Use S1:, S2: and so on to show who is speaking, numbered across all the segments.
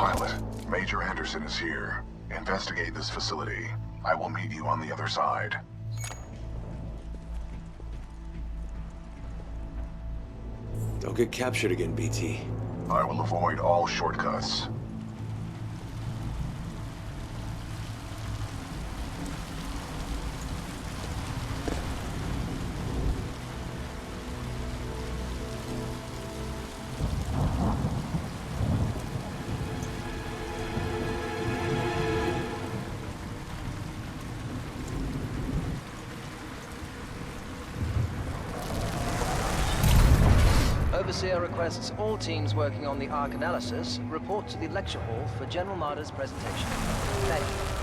S1: Pilot, Major Anderson is here. Investigate this facility. I will meet you on the other side.
S2: Don't get captured again, BT.
S1: I will avoid all shortcuts.
S3: Overseer requests all teams working on the Ark analysis report to the lecture hall for General Marder's presentation. Thank you.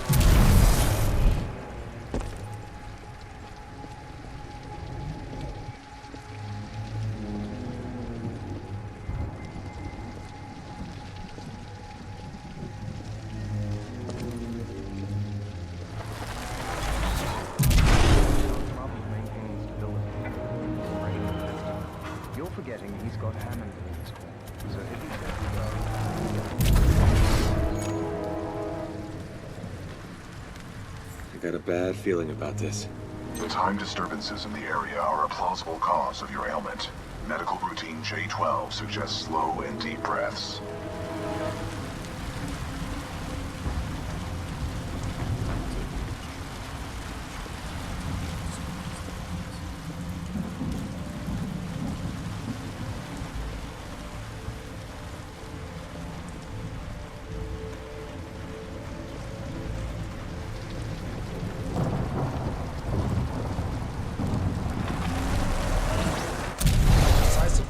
S4: You're forgetting he's got Hammond in his corner. So if he says
S2: I got a bad feeling about this.
S1: The time disturbances in the area are a plausible cause of your ailment. Medical routine J12 suggests slow and deep breaths.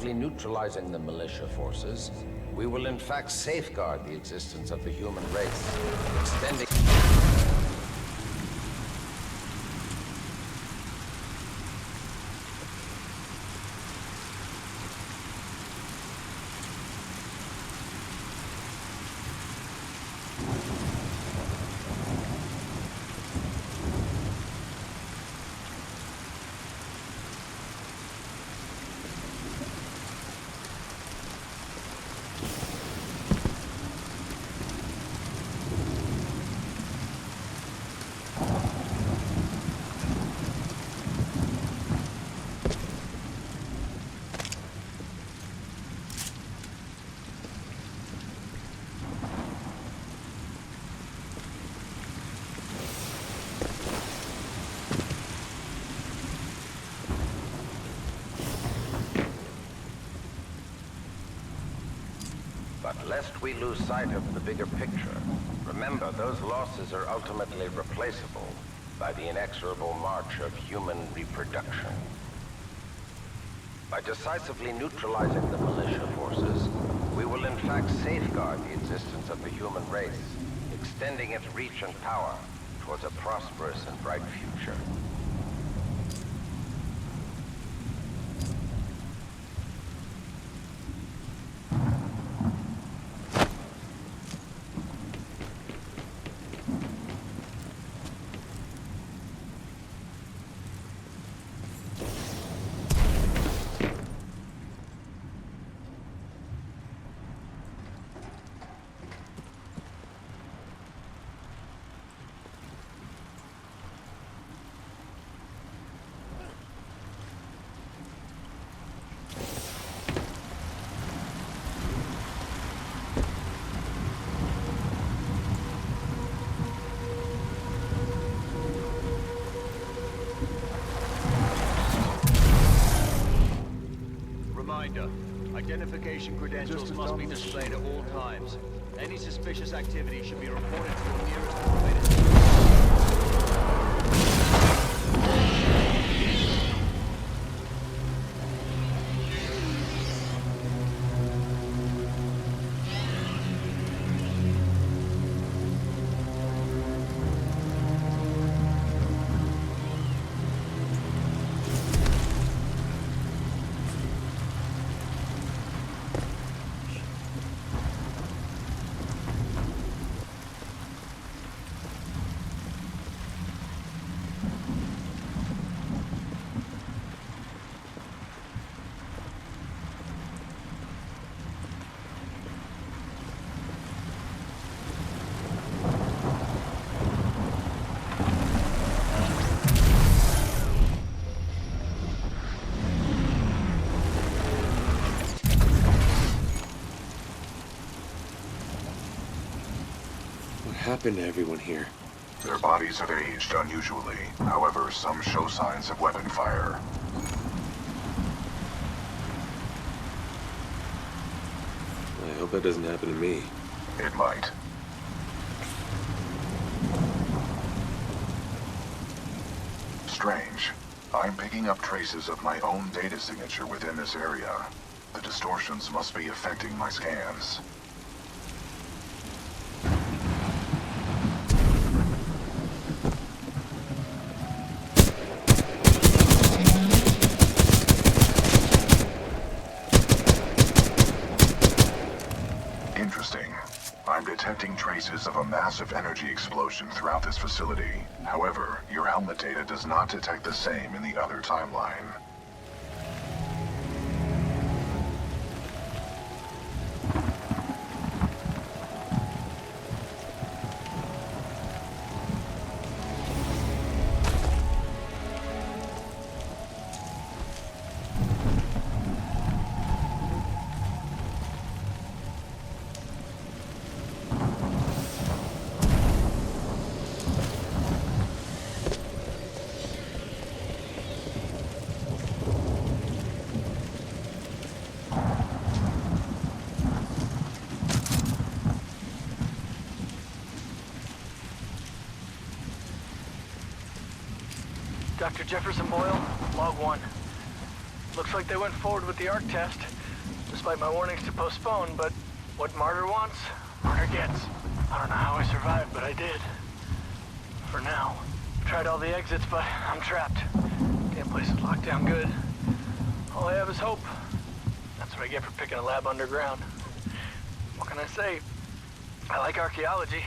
S5: Neutralizing the militia forces, we will in fact safeguard the existence of the human race, extending... But lest we lose sight of the bigger picture, remember those losses are ultimately replaceable by the inexorable march of human reproduction. By decisively neutralizing the militia forces, we will in fact safeguard the existence of the human race, extending its reach and power towards a prosperous and bright future.
S6: Identification credentials must be displayed at all times. Any suspicious activity should be reported to your nearest operator.
S2: happened to everyone here?
S1: Their bodies have aged unusually. However, some show signs of weapon fire.
S2: I hope that doesn't happen to me.
S1: It might. Strange. I'm picking up traces of my own data signature within this area. The distortions must be affecting my scans. Interesting. I'm detecting traces of a massive energy explosion throughout this facility. However, your helmet data does not detect the same in the other timeline.
S7: Dr. Jefferson Boyle, Log 1. Looks like they went forward with the ARC test, despite my warnings to postpone, but what Martyr wants, Martyr gets. I don't know how I survived, but I did. For now. Tried all the exits, but I'm trapped. Damn place is locked down good. All I have is hope. That's what I get for picking a lab underground. What can I say? I like archaeology.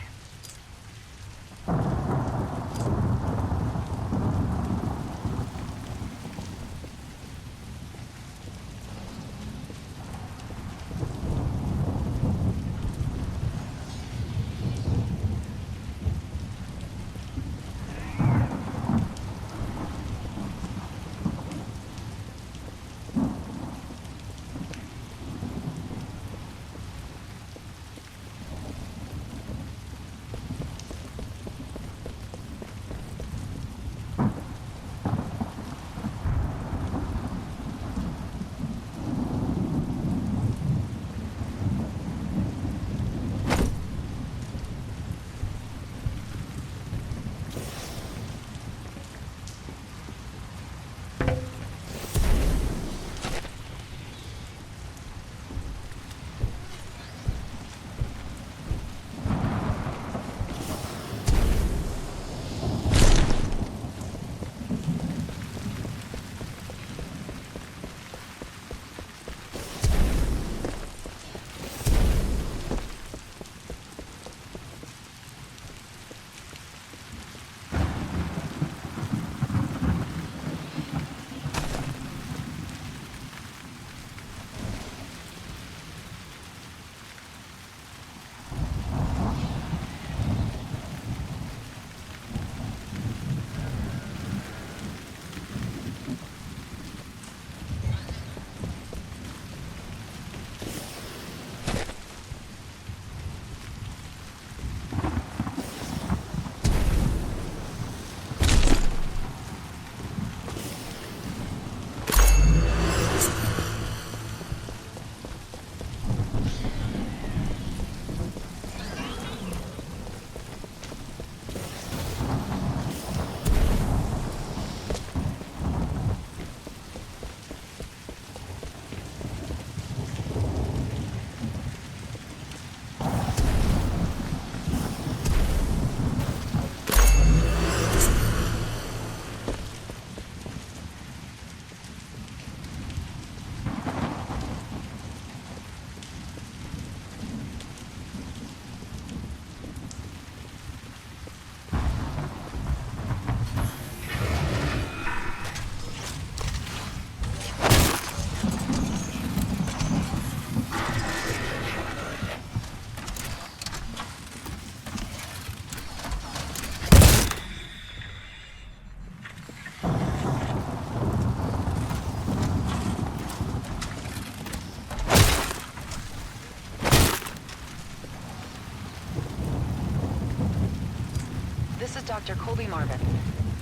S8: is Dr. Colby Marvin.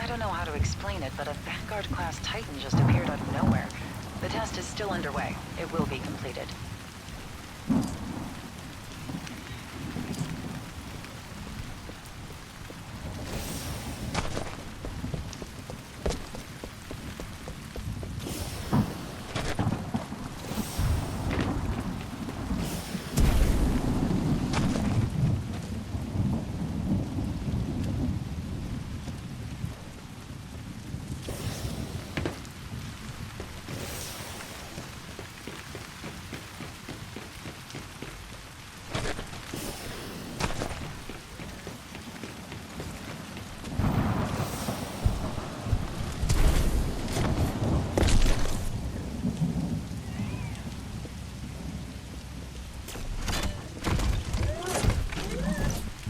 S8: I don't know how to explain it, but a Vanguard-class Titan just appeared out of nowhere. The test is still underway. It will be completed.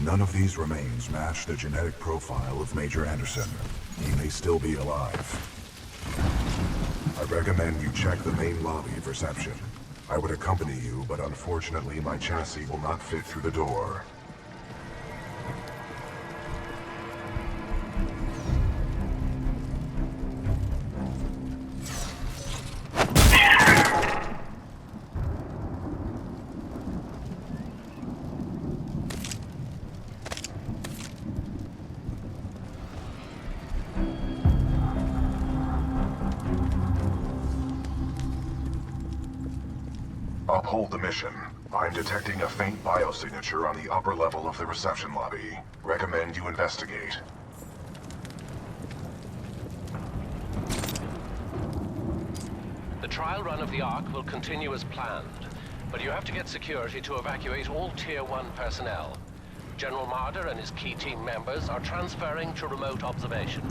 S1: None of these remains match the genetic profile of Major Anderson. He may still be alive. I recommend you check the main lobby of reception. I would accompany you, but unfortunately my chassis will not fit through the door. Uphold the mission. I'm detecting a faint biosignature on the upper level of the reception lobby. Recommend you investigate.
S5: The trial run of the Ark will continue as planned, but you have to get security to evacuate all Tier 1 personnel. General Marder and his key team members are transferring to remote observation.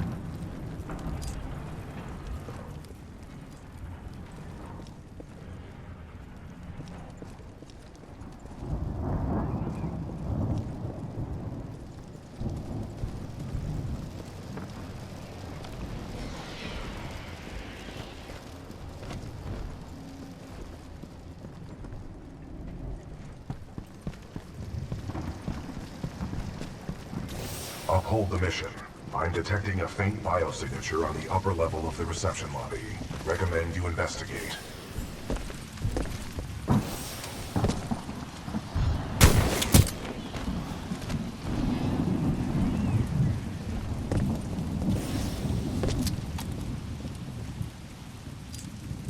S1: Uphold the mission. I'm detecting a faint biosignature on the upper level of the reception lobby. Recommend you investigate.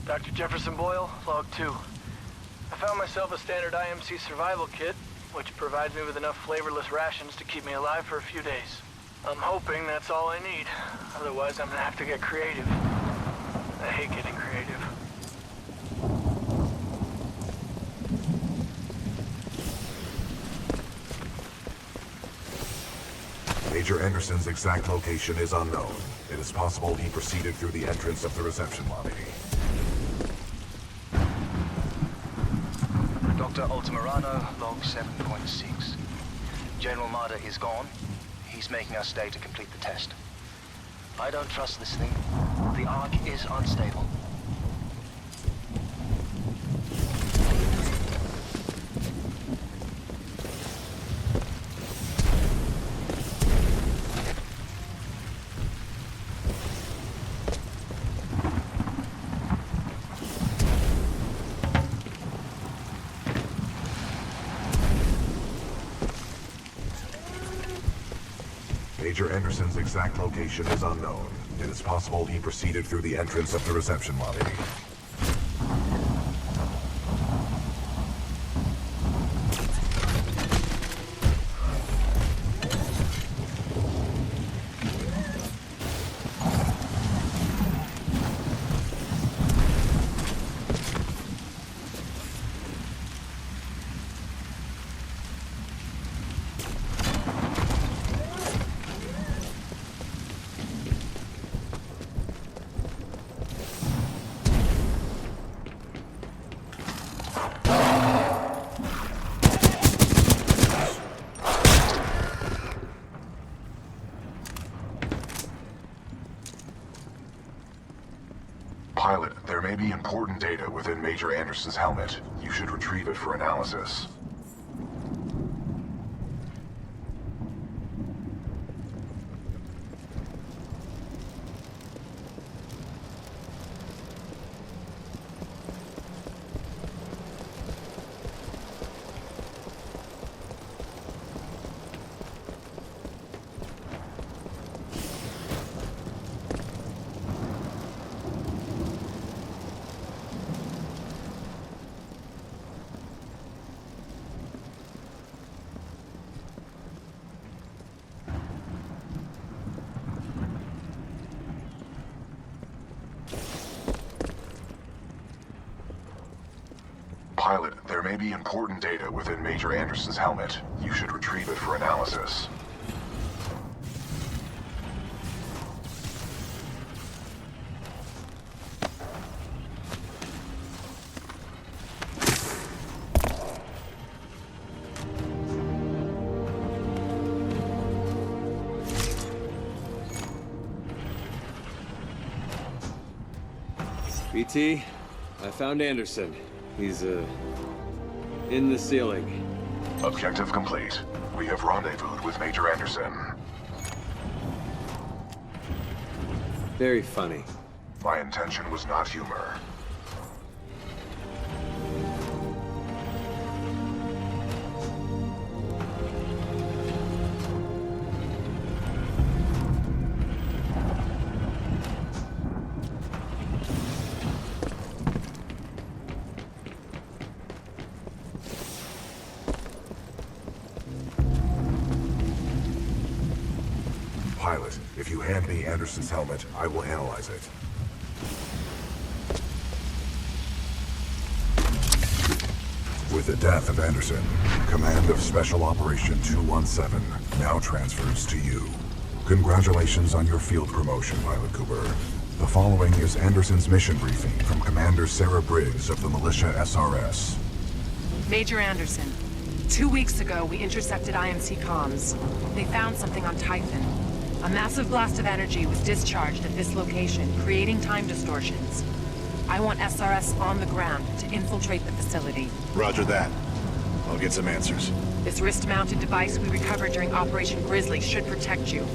S7: Dr. Jefferson Boyle, Log 2. I found myself a standard IMC survival kit, which provides me with enough flavorless rations to keep me alive for a few days. I'm hoping that's all I need. Otherwise, I'm gonna have to get creative. I hate getting creative.
S1: Major Anderson's exact location is unknown. It is possible he proceeded through the entrance of the reception lobby.
S4: Dr. Altamirano, log 7.6. General Marder is gone. He's making us stay to complete the test.
S3: I don't trust this thing. The Ark is unstable.
S1: Major Anderson's exact location is unknown. It is possible he proceeded through the entrance of the reception lobby. Pilot, there may be important data within Major Anderson's helmet. You should retrieve it for analysis. Pilot, there may be important data within Major Anderson's helmet. You should retrieve it for analysis.
S2: BT, I found Anderson. He's, in the ceiling.
S1: Objective complete. We have rendezvoused with Major Anderson.
S2: Very funny.
S1: My intention was not humor. Pilot, if you hand me Anderson's helmet, I will analyze it. With the death of Anderson, command of Special Operation 217 now transfers to you. Congratulations on your field promotion, Pilot Cooper. The following is Anderson's mission briefing from Commander Sarah Briggs of the Militia SRS.
S9: Major Anderson, 2 weeks ago we intercepted IMC comms. They found something on Typhon. A massive blast of energy was discharged at this location, creating time distortions. I want SRS on the ground to infiltrate the facility.
S10: Roger that. I'll get some answers.
S9: This wrist-mounted device we recovered during Operation Grizzly should protect you.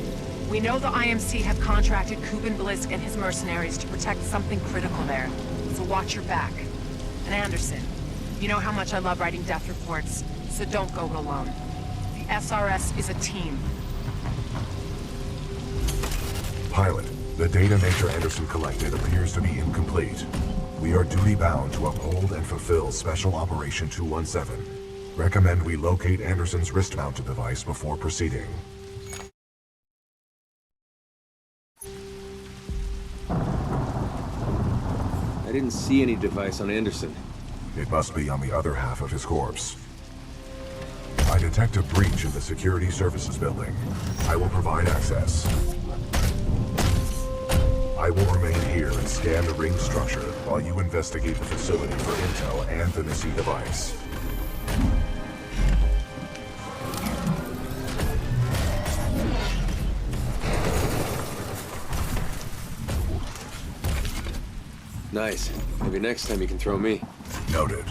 S9: We know the IMC have contracted Kuben Blisk and his mercenaries to protect something critical there, so watch your back. And Anderson, you know how much I love writing death reports, so don't go it alone. The SRS is a team.
S1: Pilot, the data Major Anderson collected appears to be incomplete. We are duty-bound to uphold and fulfill Special Operation 217. Recommend we locate Anderson's wrist-mounted device before proceeding.
S2: I didn't see any device on Anderson.
S1: It must be on the other half of his corpse. I detect a breach in the Security Services building. I will provide access. I will remain here and scan the ring structure while you investigate the facility for intel and the missing device.
S2: Nice. Maybe next time you can throw me.
S1: Noted.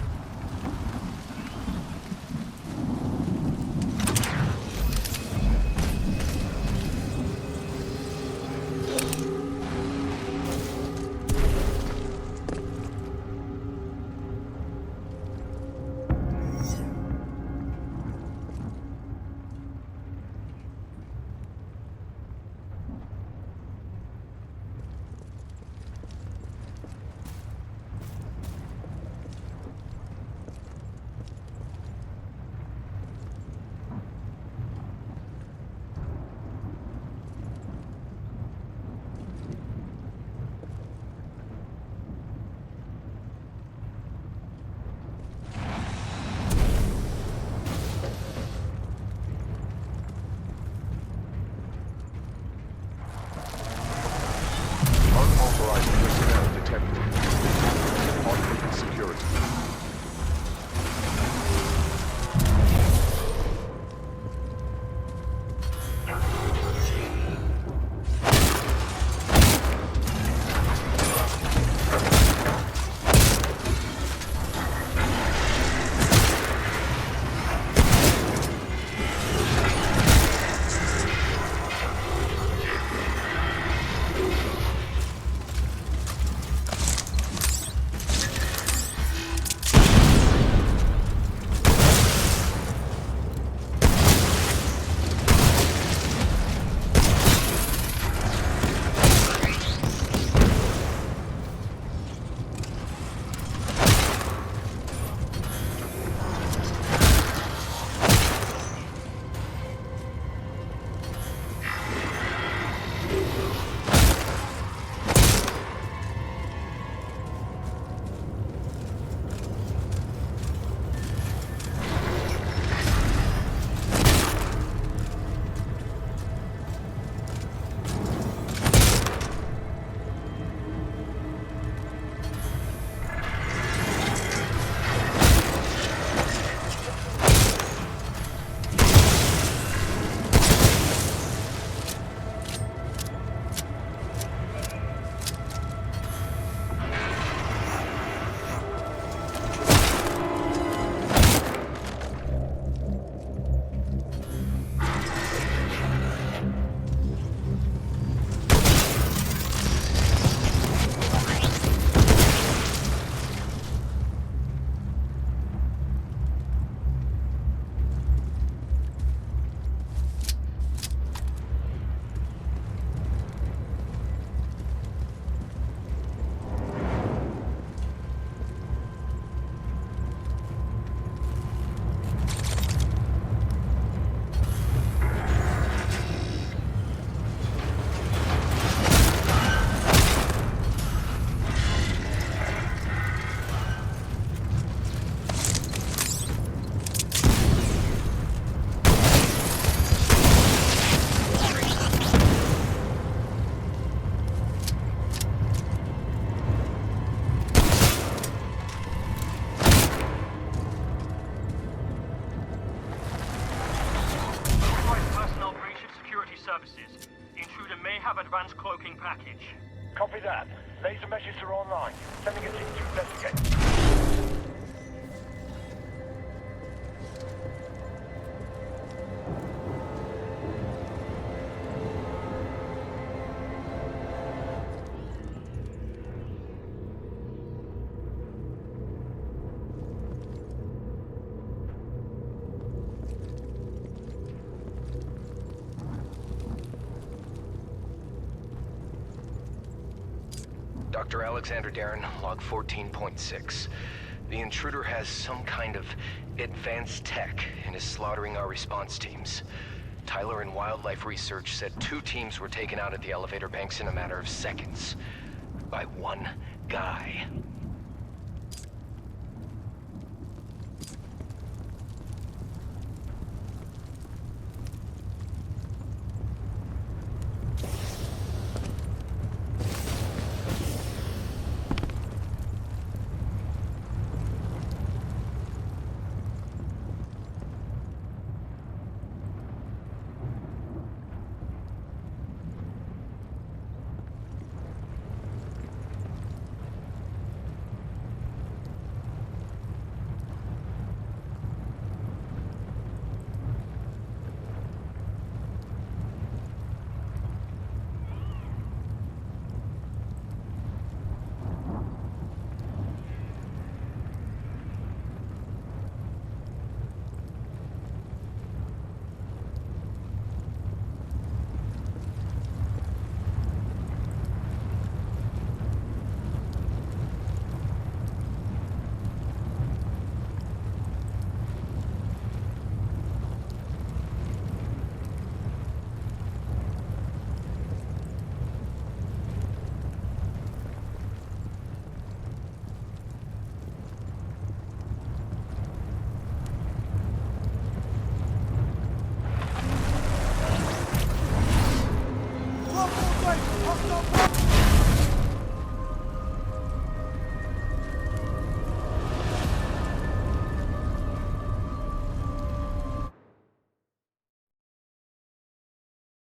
S7: advanced cloaking package.
S11: Copy that. Laser measures are online. Sending a team to investigate.
S4: Dr. Alexander Darren, log 14.6. The intruder has some kind of advanced tech and is slaughtering our response teams. Tyler and Wildlife Research said 2 teams were taken out at the elevator banks in a matter of seconds. By one guy.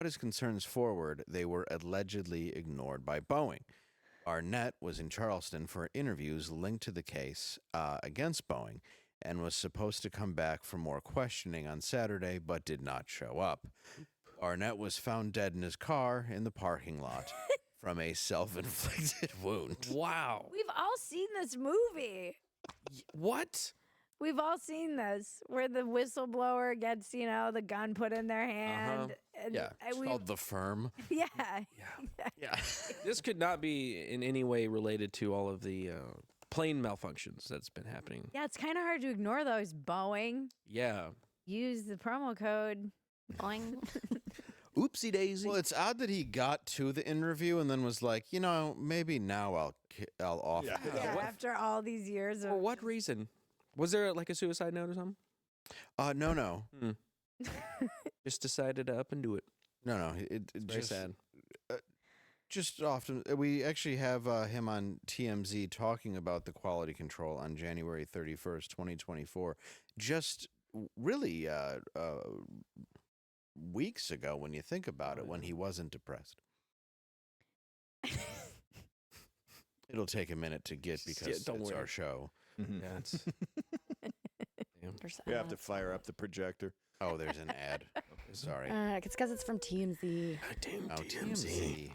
S12: His concerns forward, they were allegedly ignored by Boeing. Arnett was in Charleston for interviews linked to the case against Boeing and was supposed to come back for more questioning on Saturday, but did not show up. Arnett was found dead in his car in the parking lot from a self-inflicted wound.
S13: Wow.
S14: We've all seen this movie.
S13: What?
S14: We've all seen this, where the whistleblower gets, the gun put in their hand. And
S12: Yeah, it's called The Firm.
S14: Yeah.
S13: Yeah. This could not be in any way related to all of the plane malfunctions that's been happening.
S14: Yeah, it's kind of hard to ignore those. Boeing.
S13: Yeah.
S14: Use the promo code. Boing.
S13: Oopsie daisy.
S12: Well, it's odd that he got to the interview and then was like, maybe now I'll offer.
S14: Yeah, after all these years of...
S13: For what reason? Was there like a suicide note or something?
S12: No.
S13: Just decided to up and do it.
S12: No. It's
S13: very sad.
S12: Just often, we actually have him on TMZ talking about the quality control on January 31st, 2024. Just really weeks ago, when you think about it, when he wasn't depressed. It'll take a minute to get because it's our show.
S13: Mm-hmm. Yeah, it's...
S10: We have to fire up the projector.
S12: Oh, there's an ad. Sorry.
S15: It's because it's from TMZ.
S12: TMZ.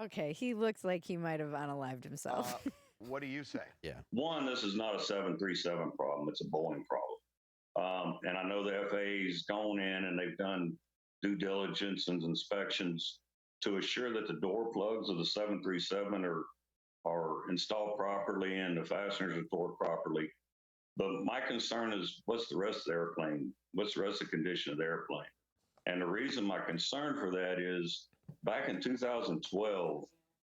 S14: Okay, he looks like he might have unalived himself.
S11: What do you say?
S12: Yeah.
S16: One, this is not a 737 problem. It's a Boeing problem. And I know the FAA's gone in and they've done due diligence and inspections to assure that the door plugs of the 737 are installed properly and the fasteners are torqued properly. But my concern is, what's the rest of the airplane? What's the rest of the condition of the airplane? And the reason my concern for that is, back in 2012,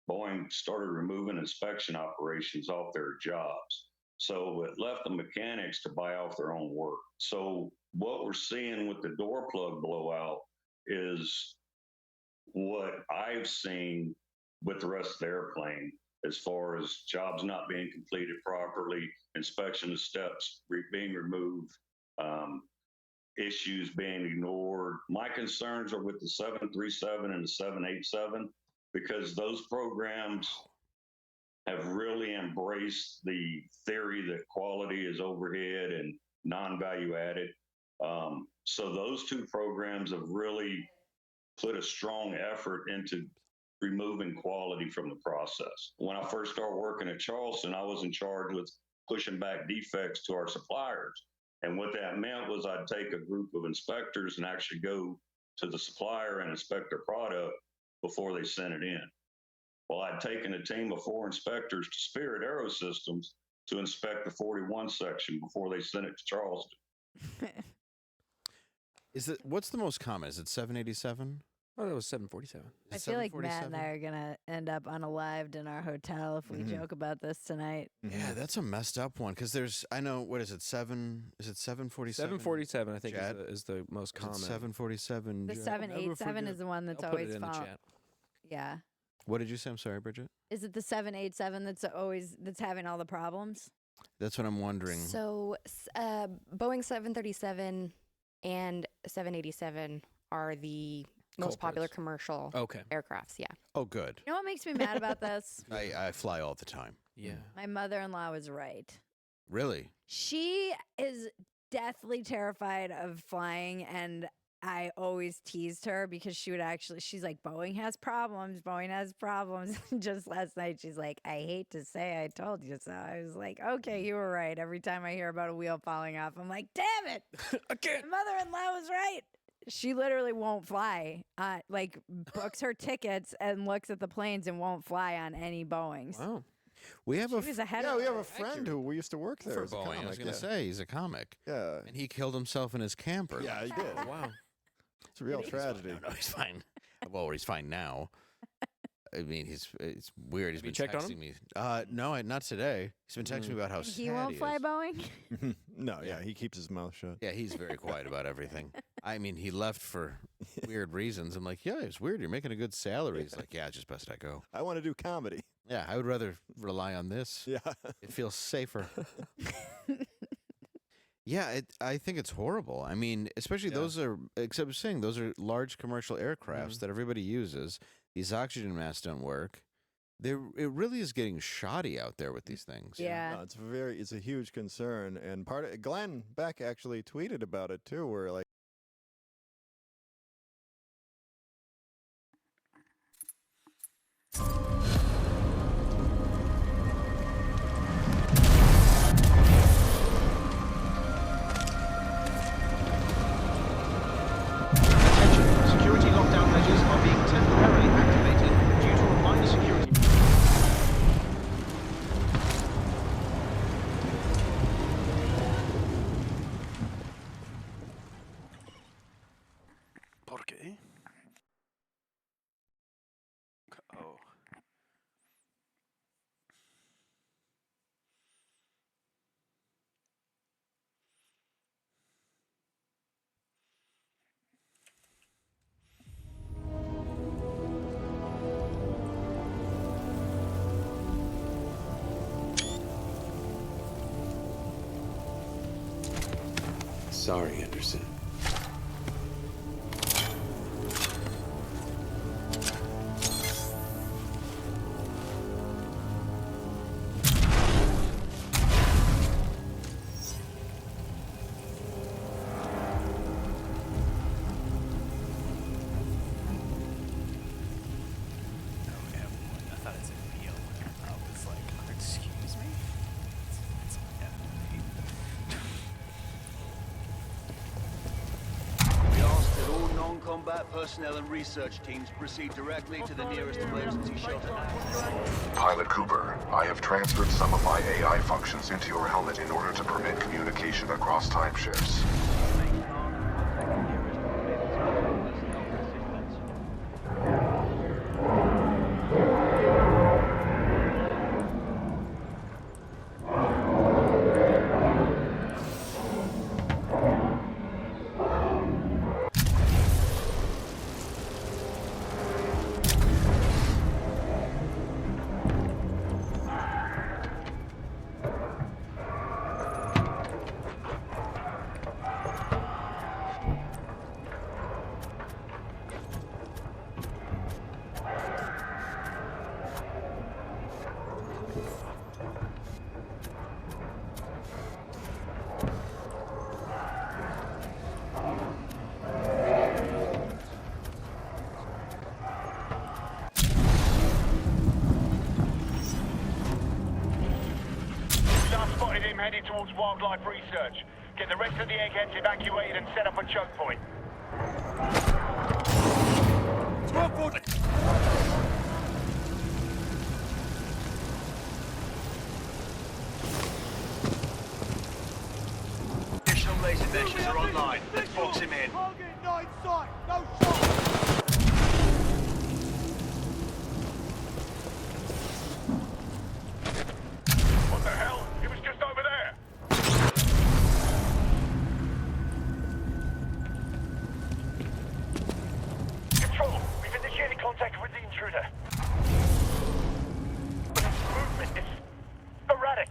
S16: Boeing started removing inspection operations off their jobs. So it left the mechanics to buy off their own work. So what we're seeing with the door plug blowout is what I've seen with the rest of the airplane, as far as jobs not being completed properly, inspection of steps being removed. issues being ignored. My concerns are with the 737 and the 787 because those programs have really embraced the theory that quality is overhead and non-value added. So those two programs have really put a strong effort into removing quality from the process. When I first started working at Charleston, I was in charge with pushing back defects to our suppliers. And what that meant was I'd take a group of inspectors and actually go to the supplier and inspect their product before they sent it in. Well, I'd taken a team of 4 inspectors to Spirit Aerosystems to inspect the 41 section before they sent it to Charleston.
S12: What's the most common? Is it 787?
S13: Oh, that was 747.
S14: I feel like Matt and I are gonna end up unalived in our hotel if we joke about this tonight.
S12: Yeah, that's a messed up one because I know, what is it, 747?
S13: 747, I think, is the most common.
S12: 747.
S14: The 787 is the one that's
S13: I'll put
S14: always
S13: it in the
S14: found.
S13: chat.
S14: Yeah.
S12: What did you say? I'm sorry, Bridget.
S14: Is it the 787 that's having all the problems?
S12: That's what I'm wondering.
S15: So Boeing 737 and 787 are the most popular commercial aircrafts. Yeah.
S12: Oh, good.
S14: You know what makes me mad about this?
S12: I fly all the time.
S13: Yeah.
S14: My mother-in-law was right.
S12: Really?
S14: She is deathly terrified of flying, and I always teased her because she's like, Boeing has problems. Boeing has problems. Just last night, she's like, I hate to say I told you so. I was like, okay, you were right. Every time I hear about a wheel falling off, I'm like, damn it.
S13: I can't.
S14: My mother-in-law was right. She literally won't fly, books her tickets and looks at the planes and won't fly on any Boeings.
S12: Wow. We have
S14: She was ahead of
S10: we have
S14: her.
S10: a friend who we used to work there
S12: for
S10: as a
S12: Boeing.
S10: comic,
S12: I was going to
S10: yeah.
S12: say, he's a comic.
S10: Yeah.
S12: And he killed himself in his camper.
S10: Yeah, he did.
S12: Wow.
S10: It's a real tragedy.
S12: No, he's fine. Well, he's fine now. I mean, it's weird. He's been
S13: checked on
S12: texting
S13: him?
S12: me. No, not today. He's been texting me about how
S14: He
S12: sad
S14: won't
S12: he
S14: fly
S12: is.
S14: Boeing?
S10: No, yeah, he keeps his mouth shut.
S12: Yeah, he's very quiet about everything. I mean, he left for weird reasons. I'm like, yeah, it's weird. You're making a good salary. He's like, yeah, it's just best I go.
S10: I want to do comedy.
S12: Yeah, I would rather rely on this.
S10: Yeah.
S12: It feels safer. Yeah, I think it's horrible. I mean, especially those are, except for saying, those are large commercial aircrafts that everybody uses. These oxygen masks don't work. It really is getting shoddy out there with these things.
S14: Yeah.
S10: No, it's a huge concern. And Glenn Beck actually tweeted about it too, where like,
S6: Security lockdown measures are being temporarily activated due to a minor security.
S17: ¿Por qué? Oh.
S2: Sorry, Anderson.
S17: I thought it said Neo. I was like, excuse me? It's
S6: We ask that all non-combat personnel and research teams proceed directly to the nearest emergency shelter now.
S1: Pilot Cooper, I have transferred some of my AI functions into your helmet in order to permit communication across time shifts.
S11: Spotted him heading towards wildlife research. Get the rest of the eggheads evacuated and set up a choke point.
S6: 1240. Additional laser meshes are online. Let's box him in.
S11: Target 9 sight. No shot. What the hell? He was just over there. Control, we've initiated contact with the intruder. But his movement is erratic.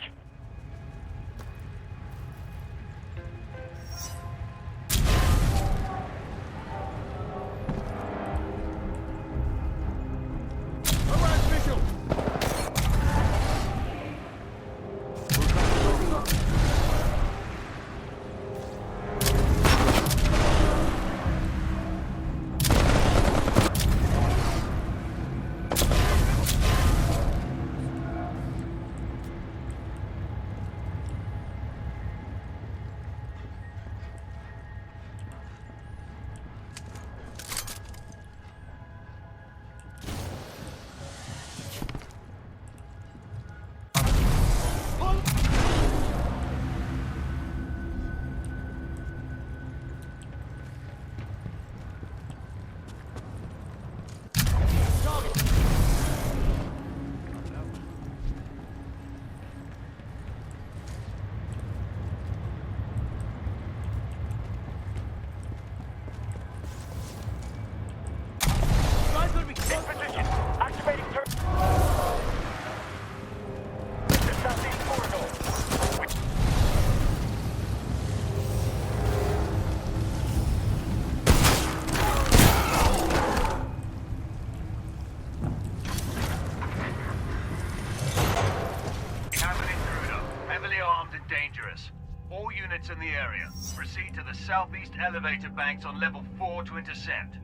S6: All units in the area, proceed to the southeast elevator banks on level 4 to intercept.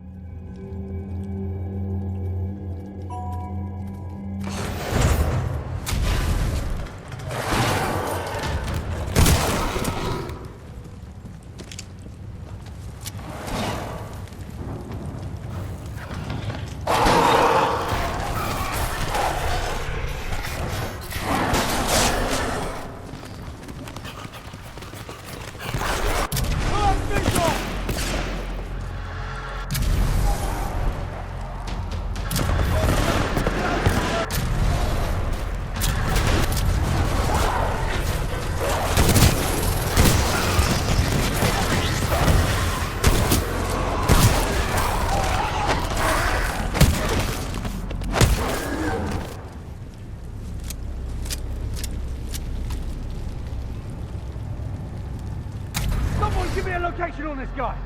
S11: Give me a location on this guy.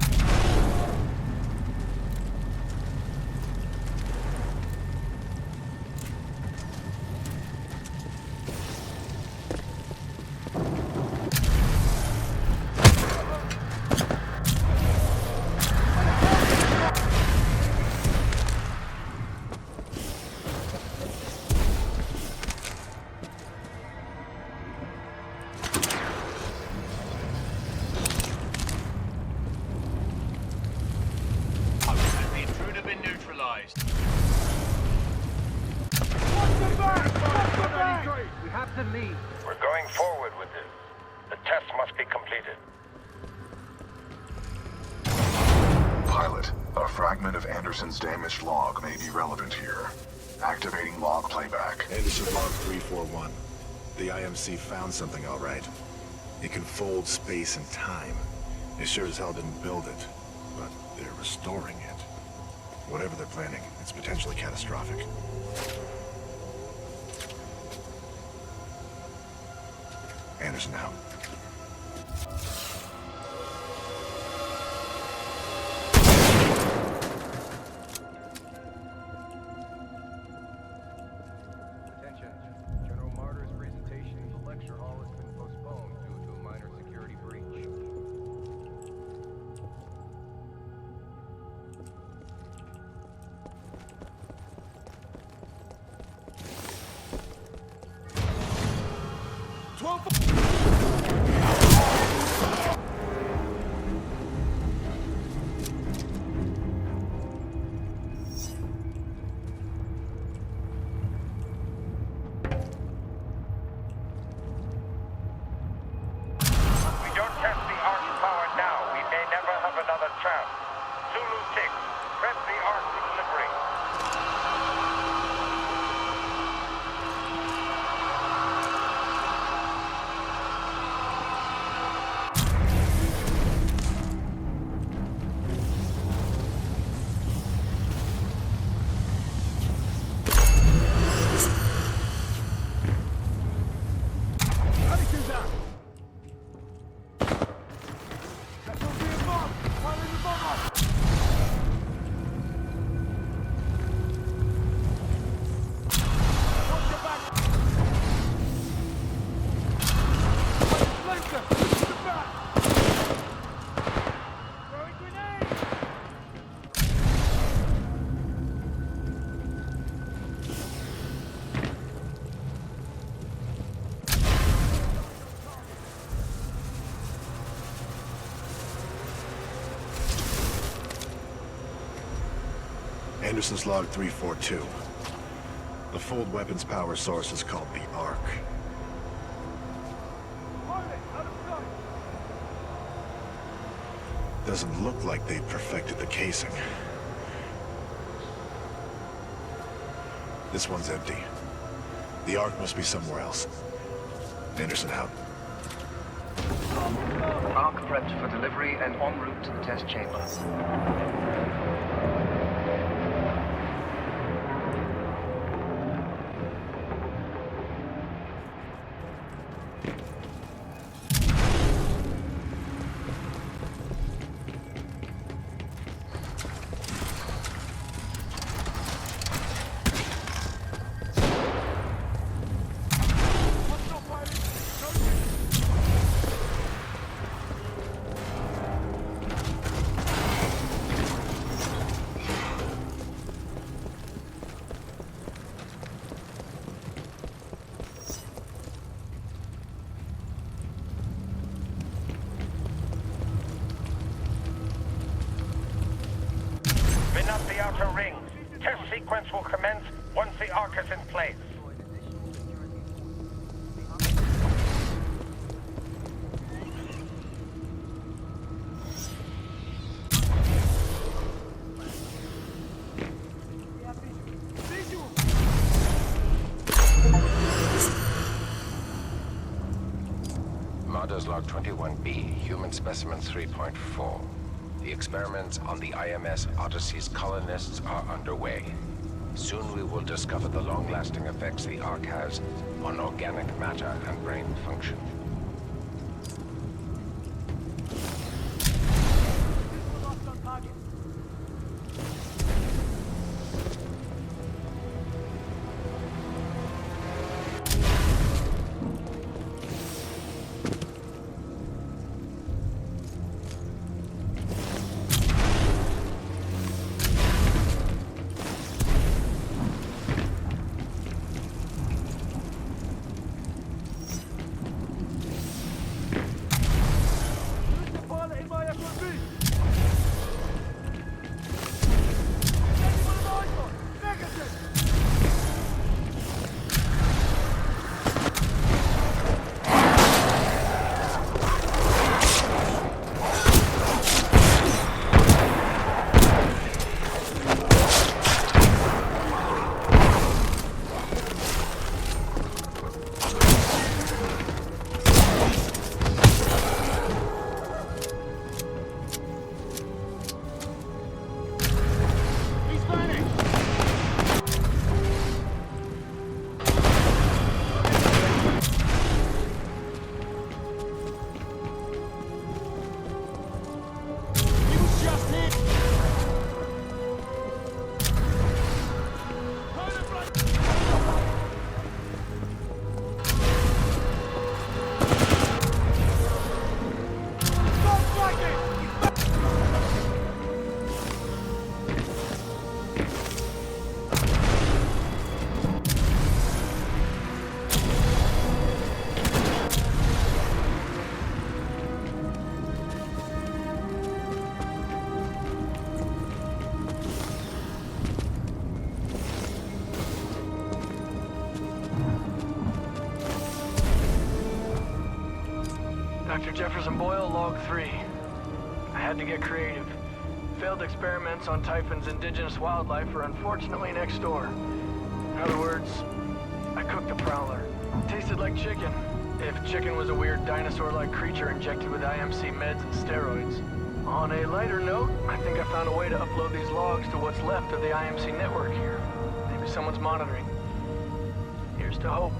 S11: We have to leave.
S18: We're going forward with it. The test must be completed.
S1: Pilot, a fragment of Anderson's damaged log may be relevant here. Activating log playback.
S19: Anderson log 341. The IMC found something all right. It can fold space and time. They sure as hell didn't build it, but they're restoring it. Whatever they're planning, it's potentially catastrophic. Anderson out.
S20: Attention. General Martyr's presentation in the lecture hall has been postponed due to a minor security breach.
S11: Twelve.
S19: Anderson's log 342. The Fold weapons power source is called the Ark. Doesn't look like they've perfected the casing. This one's empty. The Ark must be somewhere else. Anderson out.
S3: Ark prepped for delivery and en route to the test chamber.
S18: The outer ring. Test sequence will commence once the Ark is in place.
S5: Marder's log 21B, human specimen 3.4. The experiments on the IMS Odyssey's colonists are underway. Soon we will discover the long-lasting effects the Ark has on organic matter and brain function.
S7: Dr. Jefferson Boyle, log 3. I had to get creative. Failed experiments on Typhon's indigenous wildlife are unfortunately next door. In other words, I cooked a prowler. Tasted like chicken. If chicken was a weird dinosaur-like creature injected with IMC meds and steroids. On a lighter note, I think I found a way to upload these logs to what's left of the IMC network here. Maybe someone's monitoring. Here's to hope.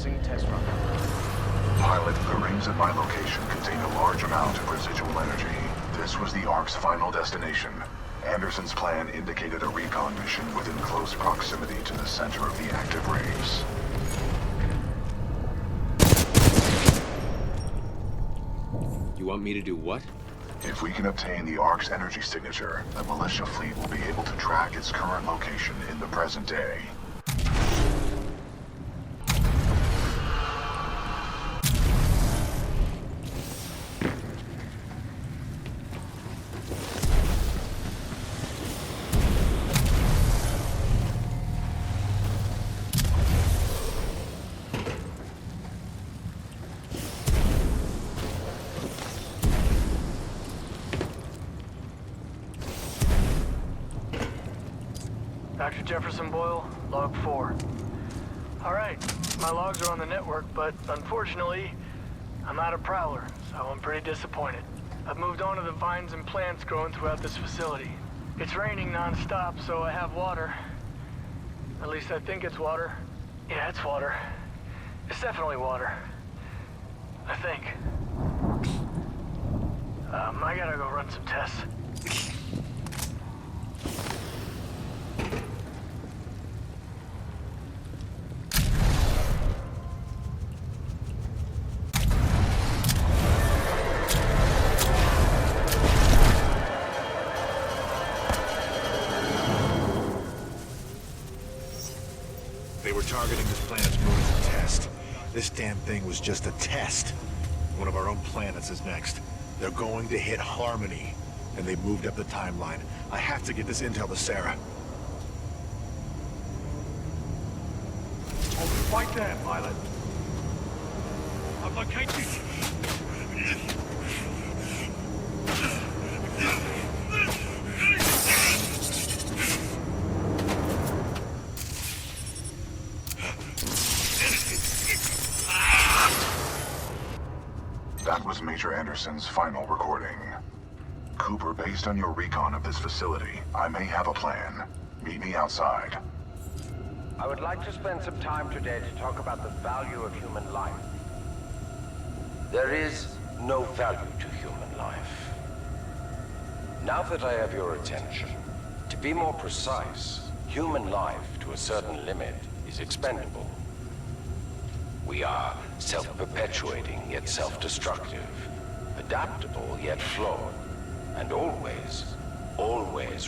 S3: Commencing test run.
S1: Pilot, the rings at my location contain a large amount of residual energy. This was the Ark's final destination. Anderson's plan indicated a recon mission within close proximity to the center of the active rays.
S2: You want me to do what?
S1: If we can obtain the Ark's energy signature, the militia fleet will be able to track its current location in the present day.
S7: Dr. Jefferson Boyle, log 4. Alright, my logs are on the network, but unfortunately, I'm out of Prowler, so I'm pretty disappointed. I've moved on to the vines and plants growing throughout this facility. It's raining non-stop, so I have water. At least I think it's water. Yeah, it's water. It's definitely water. I think. I gotta go run some tests.
S19: They were targeting this planet's moon as a test. This damn thing was just a test. One of our own planets is next. They're going to hit Harmony, and they've moved up the timeline. I have to get this intel to Sarah.
S11: Oh, right there, pilot. I've located.
S1: That was Major Anderson's final recording. Cooper, based on your recon of this facility, I may have a plan. Meet me outside.
S18: I would like to spend some time today to talk about the value of human life. There is no value to human life. Now that I have your attention, to be more precise, human life to a certain limit is expendable. We are self-perpetuating yet self-destructive, adaptable yet flawed, and always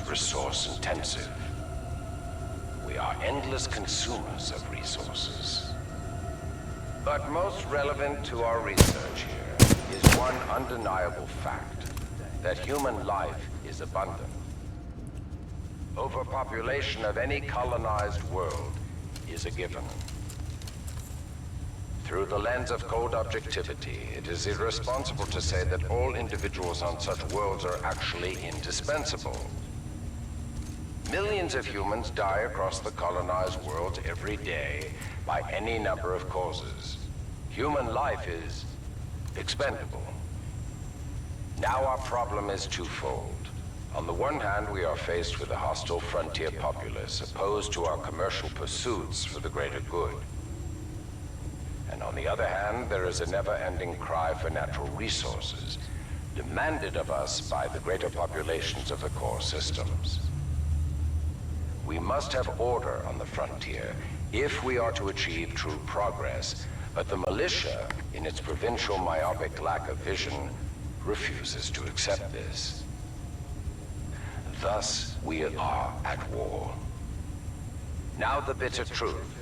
S18: resource-intensive. We are endless consumers of resources. But most relevant to our research here is one undeniable fact, that human life is abundant. Overpopulation of any colonized world is a given. Through the lens of cold objectivity, it is irresponsible to say that all individuals on such worlds are actually indispensable. Millions of humans die across the colonized world every day by any number of causes. Human life is expendable. Now our problem is twofold. On the one hand, we are faced with a hostile frontier populace opposed to our commercial pursuits for the greater good. And on the other hand, there is a never-ending cry for natural resources, demanded of us by the greater populations of the core systems. We must have order on the frontier if we are to achieve true progress, but the militia, in its provincial myopic lack of vision, refuses to accept this. Thus, we are at war. Now the bitter truth.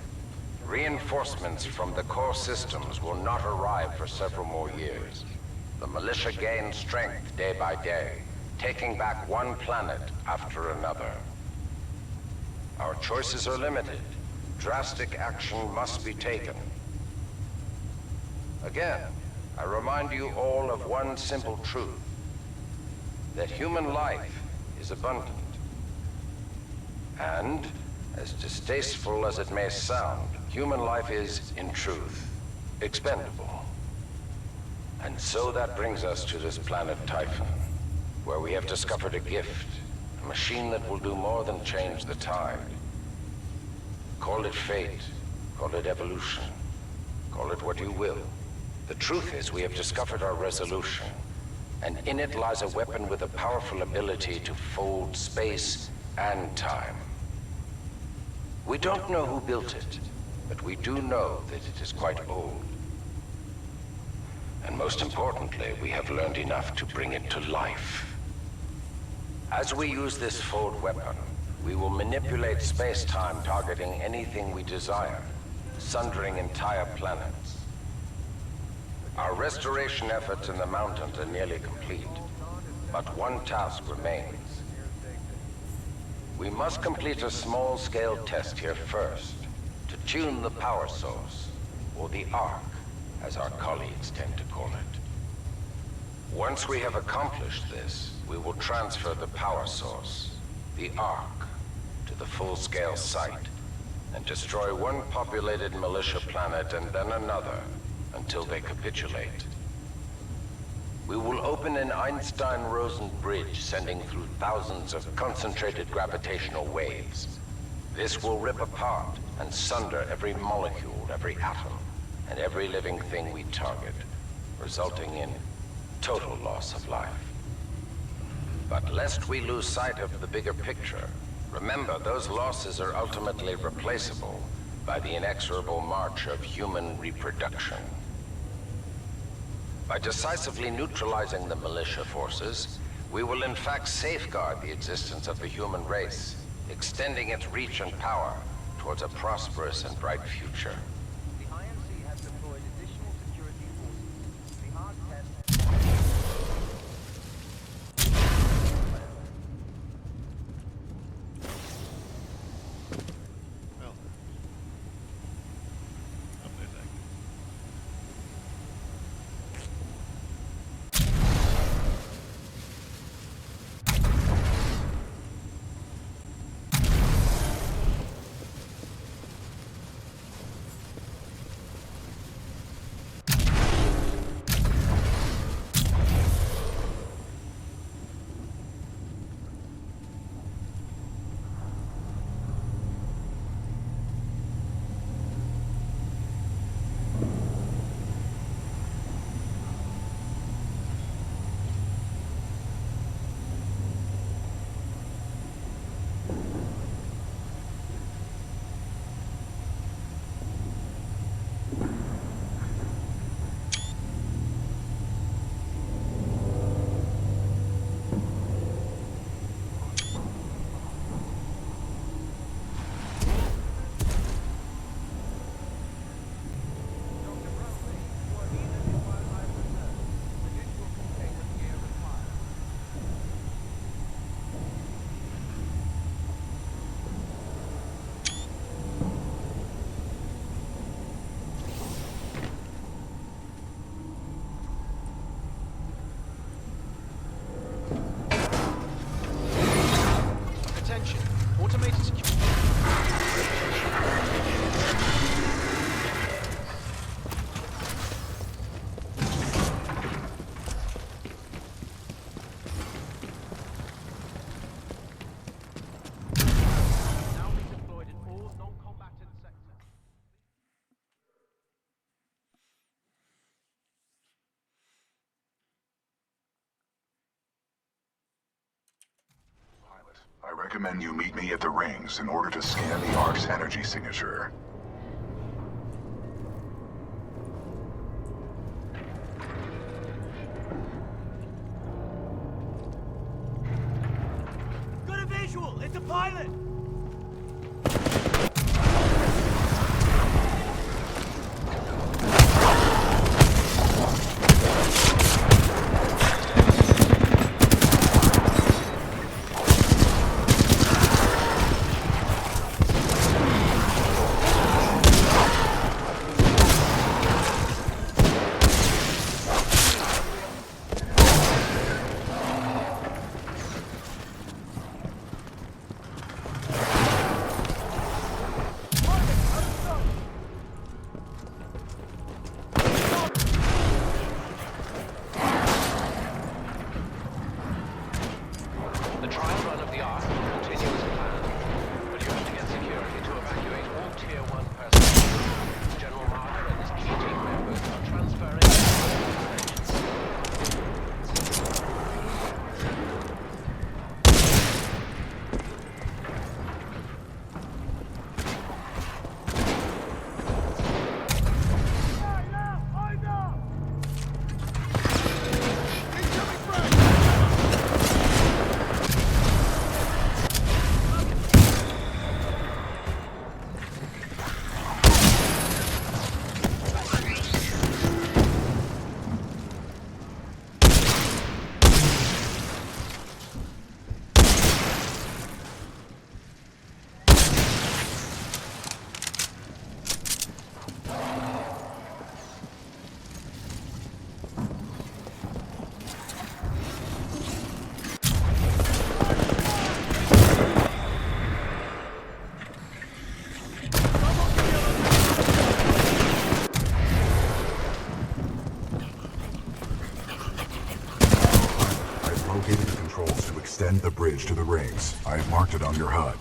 S18: Reinforcements from the core systems will not arrive for several more years. The militia gains strength day by day, taking back one planet after another. Our choices are limited. Drastic action must be taken. Again, I remind you all of one simple truth, that human life is abundant. And, as distasteful as it may sound, human life is, in truth, expendable. And so that brings us to this planet Typhon, where we have discovered a gift, a machine that will do more than change the tide. Call it fate, call it evolution, Call it what you will. The truth is, we have discovered our resolution, and in it lies a weapon with a powerful ability to fold space and time. We don't know who built it, but we do know that it is quite old. And most importantly, we have learned enough to bring it to life. As we use this fold weapon, we will manipulate space-time, targeting anything we desire, sundering entire planets. Our restoration efforts in the mountains are nearly complete, but one task remains. We must complete a small-scale test here first, to tune the power source, or the Ark, as our colleagues tend to call it. Once we have accomplished this, we will transfer the power source, the Ark, to the full-scale site, and destroy one populated militia planet and then another, until they capitulate. We will open an Einstein-Rosen bridge sending through thousands of concentrated gravitational waves. This will rip apart and sunder every molecule, every atom, and every living thing we target, resulting in total loss of life. But lest we lose sight of the bigger picture, remember those losses are ultimately replaceable by the inexorable march of human reproduction. By decisively neutralizing the militia forces, we will in fact safeguard the existence of the human race, extending its reach and power towards a prosperous and bright future.
S3: The IMC has deployed additional security forces. The Ark test...
S6: Automated security. Now be deployed in all non-combatant sectors.
S1: I recommend you meet me at the rings in order to scan the Ark's energy signature.
S6: Got a visual! It's a pilot!
S5: The trial run of the Ark will continue as planned, but you have to get security to evacuate all Tier 1 personnel. General Marder and his key team
S1: controls to extend the bridge to the rings. I have marked it on your HUD.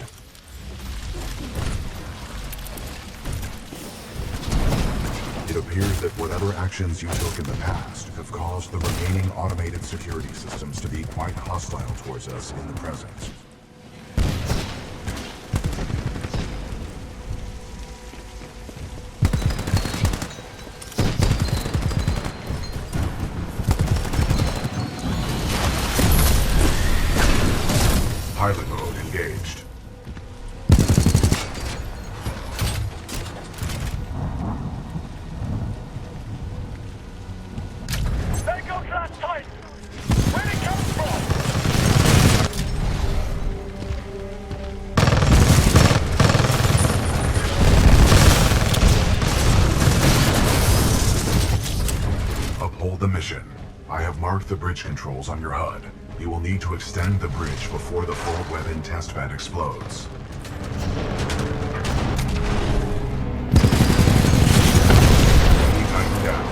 S1: It appears that whatever actions you took in the past have caused the remaining automated security systems to be quite hostile towards us in the present. Pilot mode engaged.
S11: There goes that Titan! Where'd it come from?
S1: Uphold the mission. I have marked the bridge controls on your HUD. You will need to extend the bridge before the fold weapon testbed explodes. Enemy Titan down.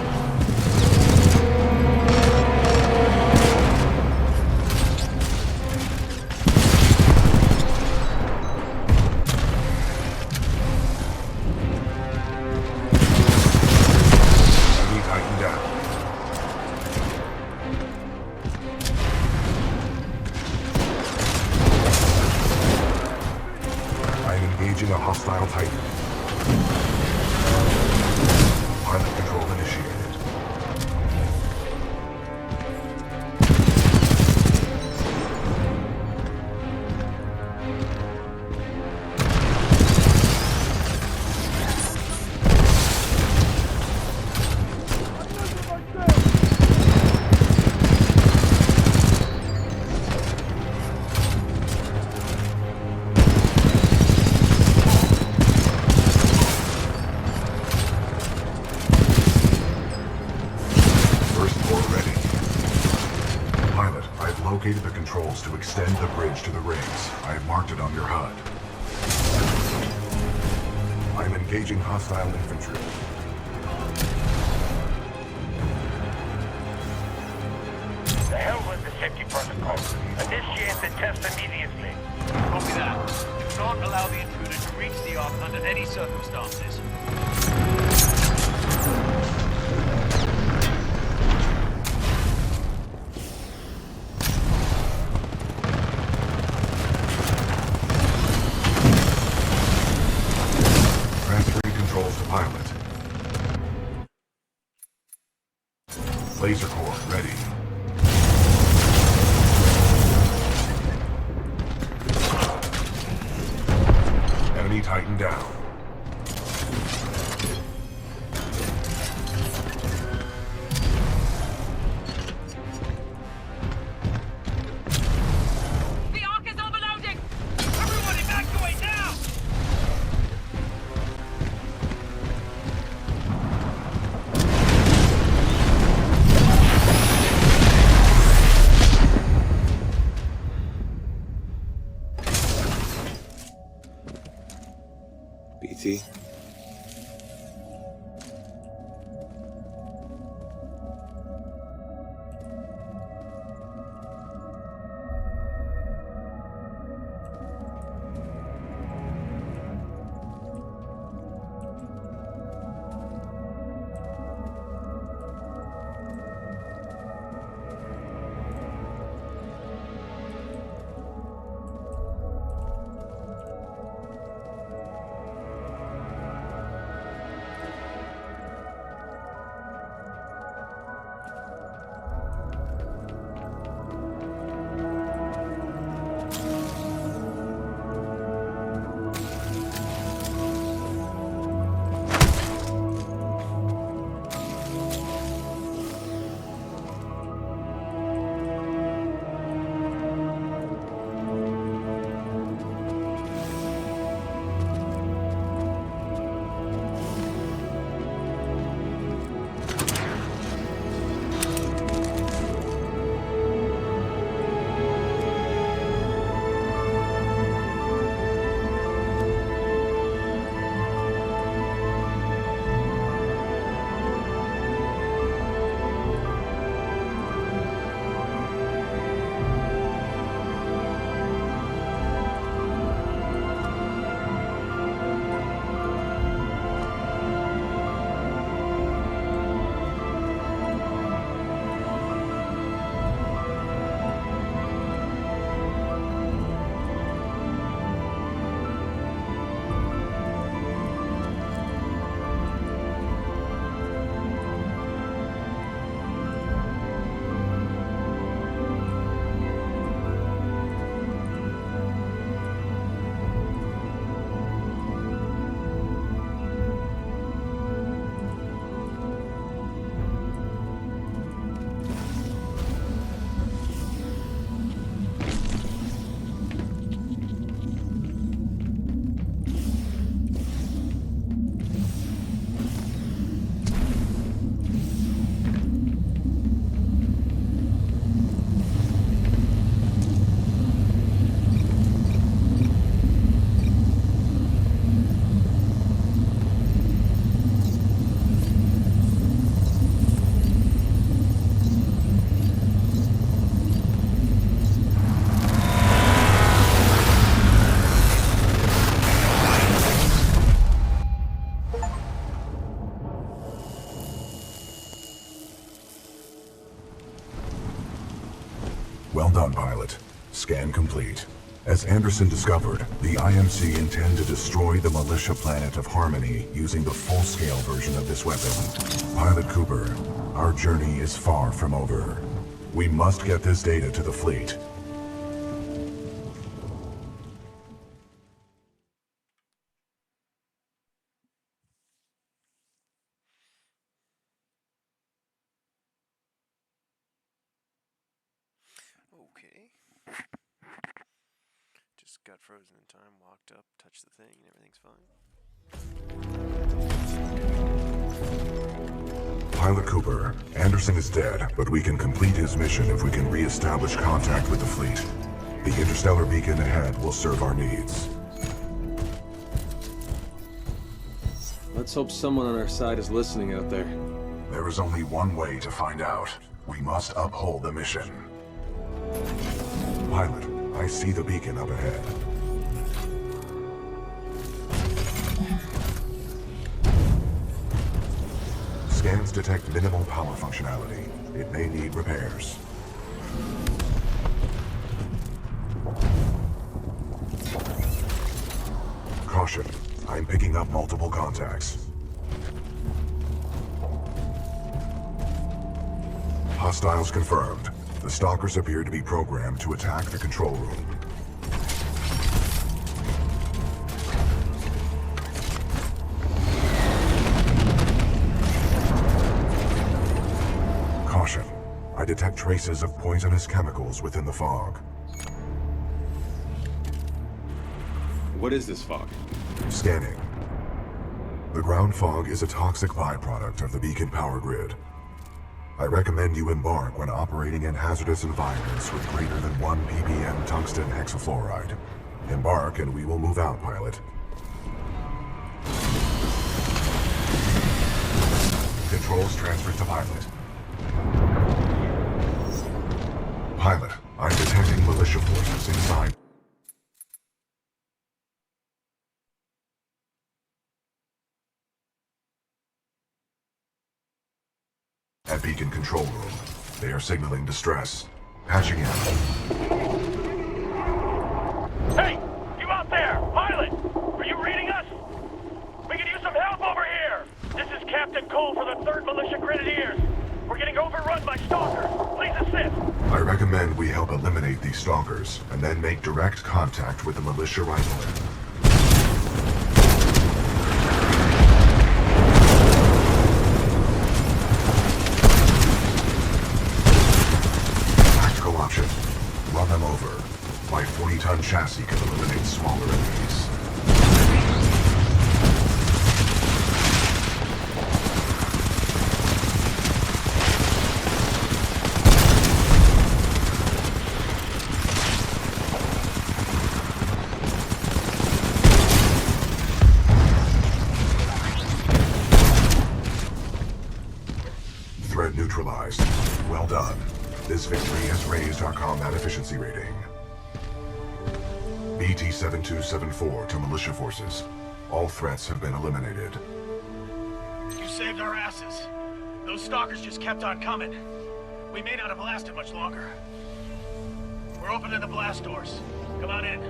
S1: Enemy Titan down. I am engaging a hostile Titan. Pilot control initiated. First floor ready. Pilot, I have located the controls to extend the bridge to the rings. I have marked it on your HUD. I am engaging hostile infantry.
S11: The hell with the safety protocol. Initiate the test immediately.
S6: Copy that. Do not allow the intruder to reach the Ark under any circumstances.
S1: Transferring controls to pilot. Laser core ready. Enemy Titan down.
S9: The Ark is overloading! Everyone evacuate now!
S2: BT?
S1: complete. As Anderson discovered, the IMC intend to destroy the militia planet of Harmony using the full-scale version of this weapon. Pilot Cooper, our journey is far from over. We must get this data to the fleet.
S17: Okay. Just got frozen in time, walked up, touched the thing, and everything's fine.
S1: Pilot Cooper, Anderson is dead, but we can complete his mission if we can re-establish contact with the fleet. The interstellar beacon ahead will serve our needs.
S2: Let's hope someone on our side is listening out there.
S1: There is only one way to find out. We must uphold the mission. Pilot, I see the beacon up ahead. Scans detect minimal power functionality. It may need repairs. Caution, I'm picking up multiple contacts. Hostiles confirmed. The stalkers appear to be programmed to attack the control room. Caution. I detect traces of poisonous chemicals within the fog.
S2: What is this fog?
S1: Scanning. The ground fog is a toxic byproduct of the beacon power grid. I recommend you embark when operating in hazardous environments with greater than 1 ppm tungsten hexafluoride. Embark and we will move out, pilot. Controls transferred to pilot. Pilot, I'm detecting militia forces inside. At beacon control room. They are signaling distress. Patching in.
S11: Hey! You out there! Pilot! Are you reading us? We could use some help over here! This is Captain Cole for the 3rd Militia Grenadiers. We're getting overrun by stalkers. Please assist!
S1: I recommend we help eliminate these stalkers, and then make direct contact with the militia riflemen. Option. Run them over. My 40-ton chassis can eliminate smaller enemies. Threat neutralized. Well done. This victory has raised our combat efficiency rating. BT-7274 to militia forces. All threats have been eliminated.
S11: You saved our asses. Those stalkers just kept on coming. We may not have lasted much longer. We're opening the blast doors. Come on in.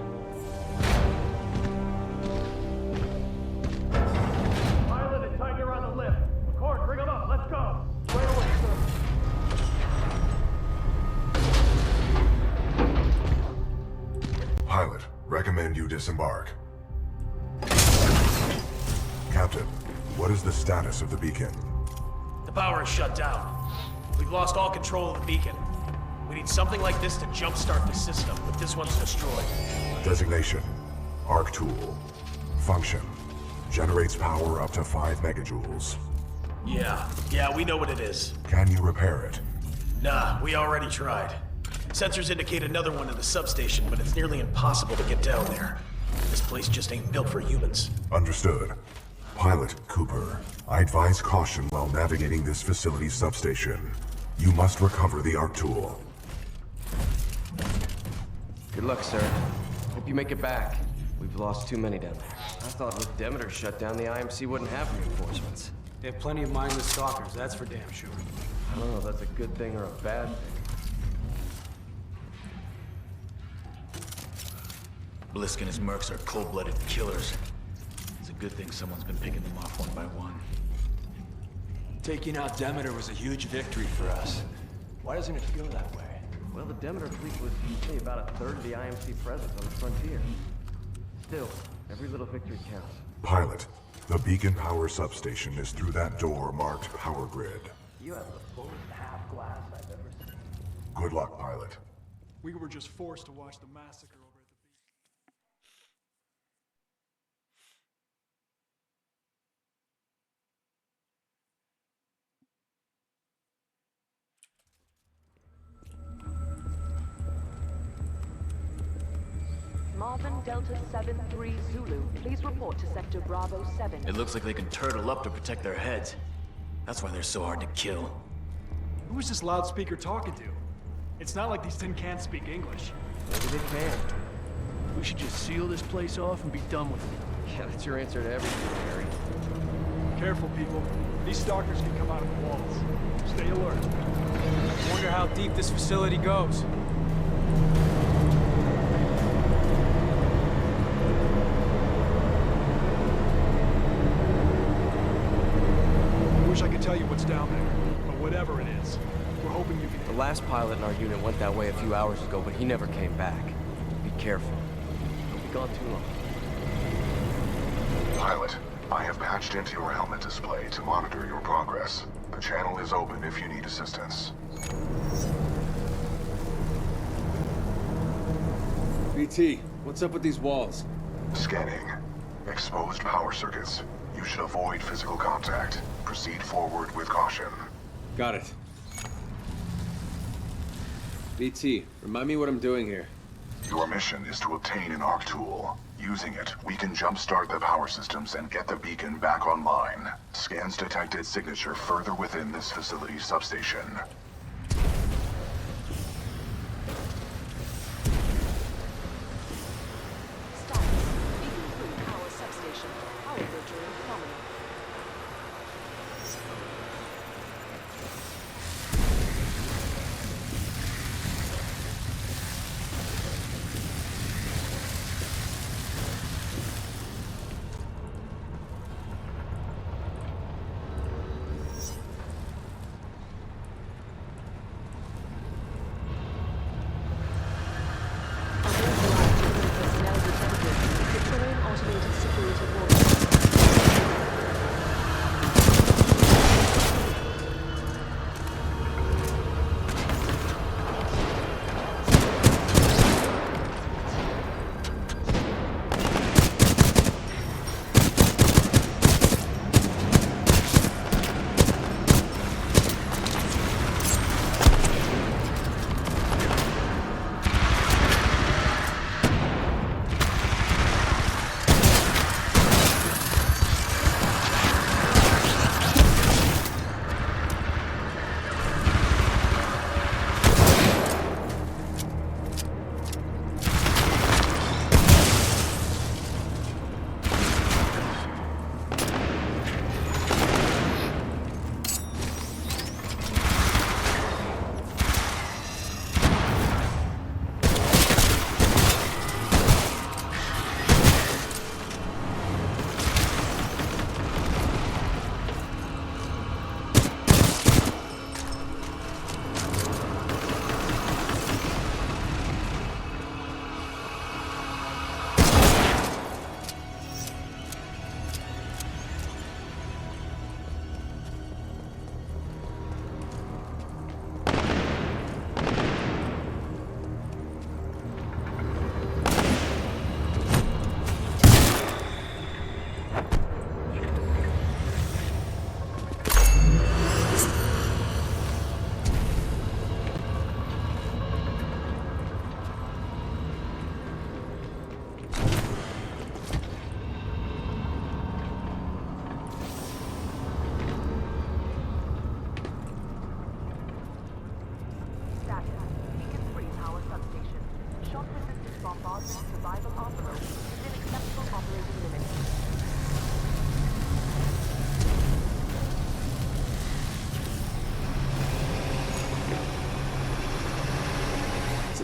S11: Pilot and Tiger on the lift. McCord, bring them up. Let's go. Right away, sir.
S1: Pilot, recommend you disembark. Captain, what is the status of the beacon?
S11: The power is shut down. We've lost all control of the beacon. We need something like this to jumpstart the system, but this one's destroyed.
S1: Designation, Arc Tool. Function, generates power up to 5 megajoules.
S11: Yeah, we know what it is.
S1: Can you repair it?
S11: Nah, we already tried. Sensors indicate another one in the substation, but it's nearly impossible to get down there. This place just ain't built for humans.
S1: Understood. Pilot Cooper, I advise caution while navigating this facility's substation. You must recover the Arc Tool.
S21: Good luck, sir. Hope you make it back. We've lost too many down there. I thought with Demeter shut down, the IMC wouldn't have reinforcements.
S6: They have plenty of mindless stalkers, that's for damn sure.
S21: I don't know if that's a good thing or a bad thing.
S8: Blisk and his mercs are cold-blooded killers. It's a good thing someone's been picking them off one by one.
S22: Taking out Demeter was a huge victory for us. Why doesn't it feel that way?
S21: Well, the Demeter fleet was, say, about a third of the IMC presence on the frontier. Still, every little victory counts.
S1: Pilot, the beacon power substation is through that door marked Power Grid.
S21: You have the fullest half-glass I've ever seen.
S1: Good luck, pilot.
S23: We were just forced to watch the massacre over at the
S24: Marvin Delta 7-3 Zulu, please report to Sector Bravo 7.
S8: It looks like they can turtle up to protect their heads. That's why they're so hard to kill.
S23: Who is this loudspeaker talking to? It's not like these tin can't speak English.
S21: Maybe they can.
S22: We should just seal this place off and be done with it.
S21: Yeah, that's your answer to everything, Harry.
S23: Careful, people. These stalkers can come out of the walls. Stay alert.
S6: I wonder how deep this facility goes.
S23: I wish I could tell you what's down there, but whatever it is, we're hoping you can...
S21: The last pilot in our unit went that way a few hours ago, but he never came back. Be careful. Don't be gone too long.
S1: Pilot, I have patched into your helmet display to monitor your progress. The channel is open if you need assistance.
S2: BT, what's up with these walls?
S1: Scanning. Exposed power circuits. You should avoid physical contact. Proceed forward with caution.
S2: Got it. BT, remind me what I'm doing here.
S1: Your mission is to obtain an ARC tool. Using it, we can jumpstart the power systems and get the beacon back online. Scans detected signature further within this facility's substation.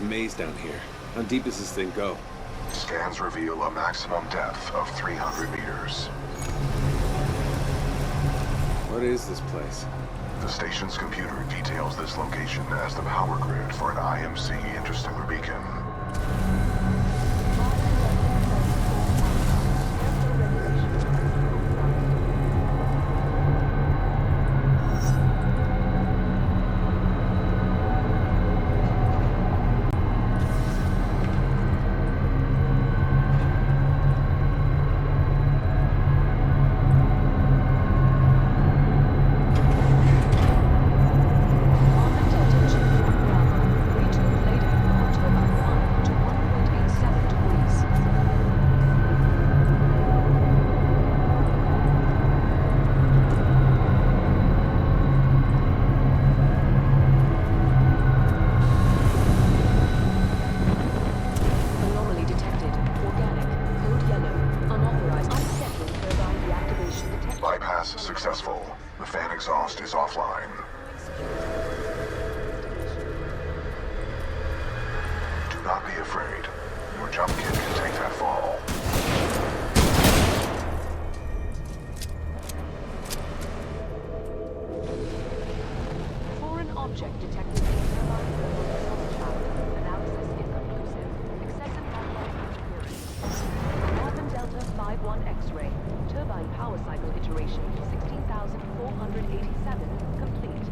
S2: Maze down here. How deep does this thing go?
S1: Scans reveal a maximum depth of 300 meters.
S2: What is this place?
S1: The station's computer details this location as the power grid for an IMC interstellar beacon. Successful. The fan exhaust is offline. Do not be afraid. Your jump kit can take that fall.
S24: Foreign object detected in turbine travel. Analysis inconclusive. Excessive interference. Marvin Delta 5-1 X-ray. Turbine power cycle iteration 16,487 complete.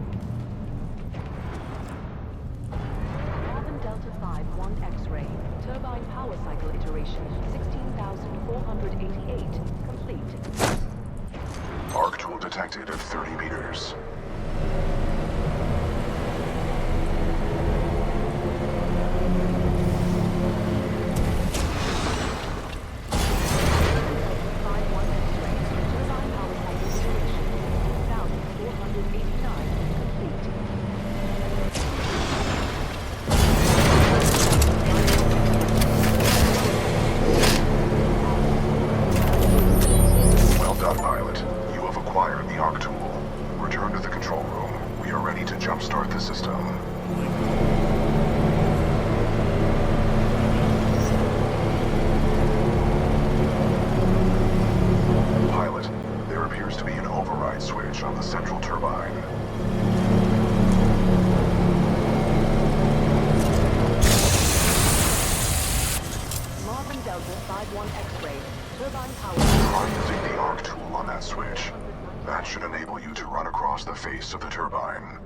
S24: Marvin Delta 5-1 X-ray. Turbine power cycle iteration 16,488 complete.
S1: Arc tool detected at 30 meters. Jumpstart the system. Pilot, there appears to be an override switch on the central turbine.
S24: Marvin Delta 5-1 X-ray. Turbine power.
S1: Try using the arc tool on that switch. That should enable you to run across the face of the turbine.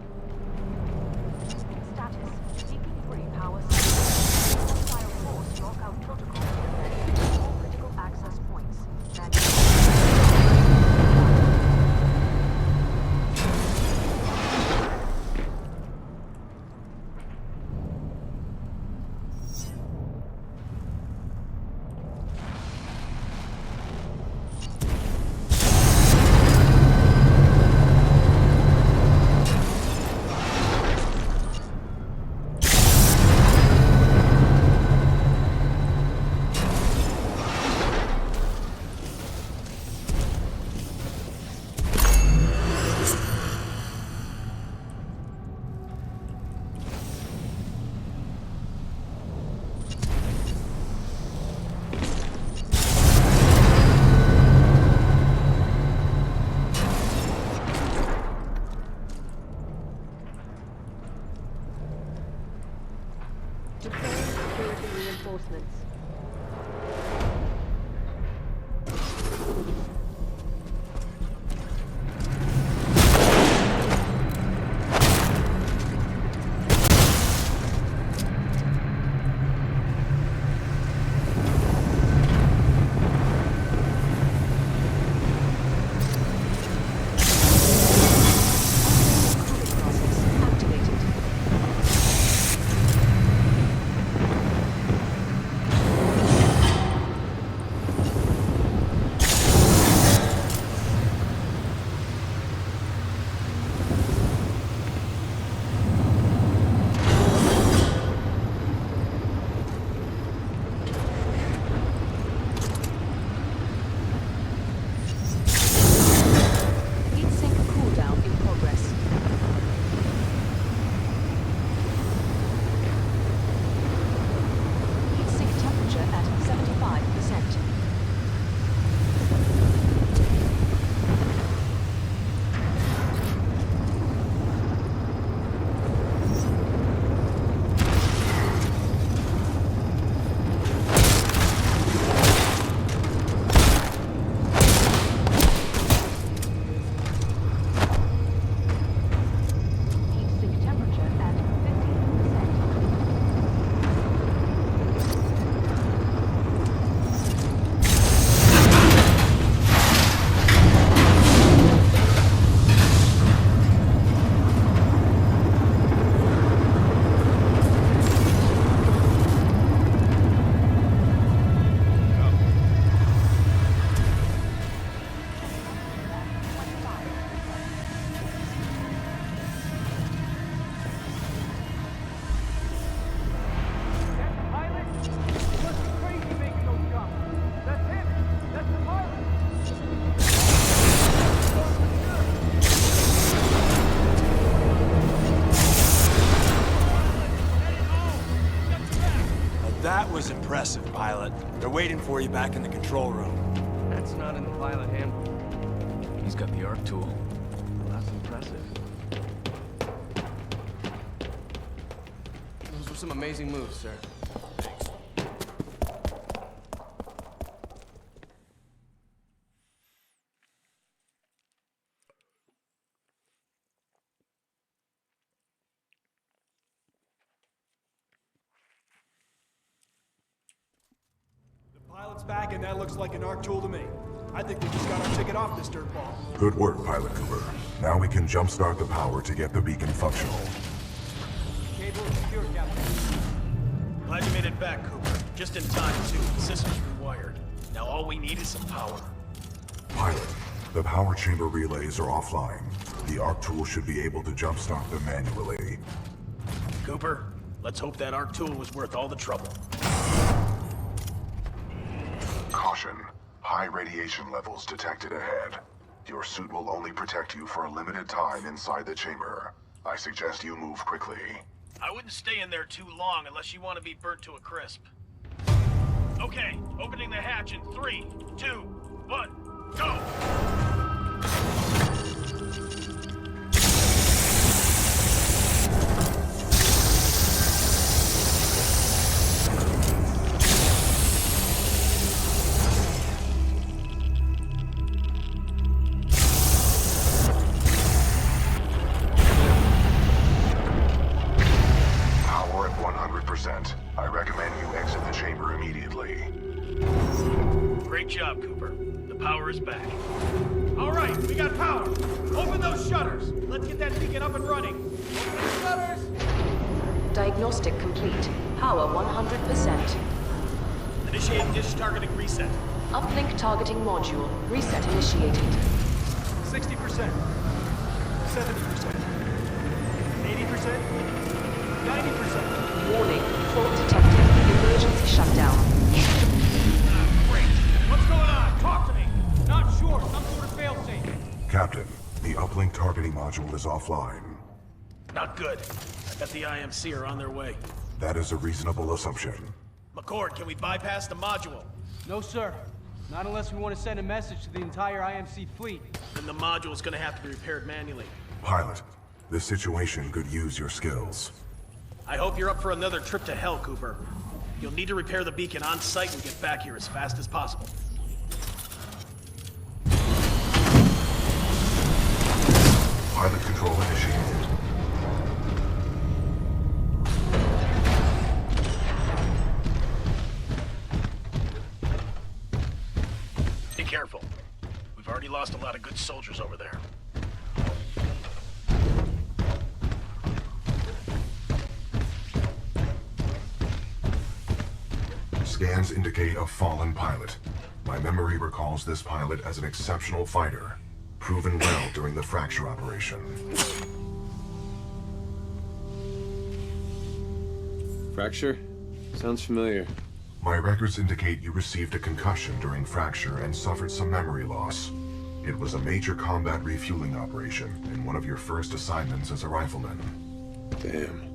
S22: was impressive, pilot. They're waiting for you back in the control room.
S21: That's not in the pilot handbook.
S8: He's got the arc tool.
S21: Well, that's impressive. Those were some amazing moves, sir.
S23: Pilot's back, and that looks like an arc tool to me. I think we just got our ticket off this dirtball.
S1: Good work, Pilot Cooper. Now we can jumpstart the power to get the beacon functional.
S23: Cable is secure, Captain.
S8: Glad you made it back, Cooper. Just in time, too. The system's rewired. Now all we need is some power.
S1: Pilot, the power chamber relays are offline. The arc tool should be able to jumpstart them manually.
S8: Cooper, let's hope that arc tool was worth all the trouble.
S1: Caution. High radiation levels detected ahead. Your suit will only protect you for a limited time inside the chamber. I suggest you move quickly.
S8: I wouldn't stay in there too long unless you want to be burnt to a crisp. Okay, opening the hatch in 3, 2, 1, go!
S1: I recommend you exit the chamber immediately.
S8: Great job, Cooper. The power is back. All right, we got power. Open those shutters. Let's get that beacon up and running. Open the shutters.
S24: Diagnostic complete. Power 100%.
S8: Initiate dish targeting reset.
S24: Uplink targeting module. Reset initiated.
S23: 60%. 70%. 80%. 90%.
S24: Warning. Fault detected. Emergency shutdown.
S8: Great.
S23: What's going on? Talk to me. Not sure. Some sort of failsafe.
S1: Captain, the uplink targeting module is offline.
S8: Not good. I bet the IMC are on their way.
S1: That is a reasonable assumption.
S8: McCord, can we bypass the module?
S6: No, sir. Not unless we want to send a message to the entire IMC fleet.
S8: Then the module's gonna have to be repaired manually.
S1: Pilot, this situation could use your skills.
S8: I hope you're up for another trip to hell, Cooper. You'll need to repair the beacon on site and get back here as fast as possible.
S1: Pilot control initiated.
S8: Be careful. We've already lost a lot of good soldiers over there.
S1: Scans indicate a fallen pilot. My memory recalls this pilot as an exceptional fighter, proven well during the fracture operation.
S2: Fracture? Sounds familiar.
S1: My records indicate you received a concussion during fracture and suffered some memory loss. It was a major combat refueling operation and one of your first assignments as a rifleman.
S2: Damn.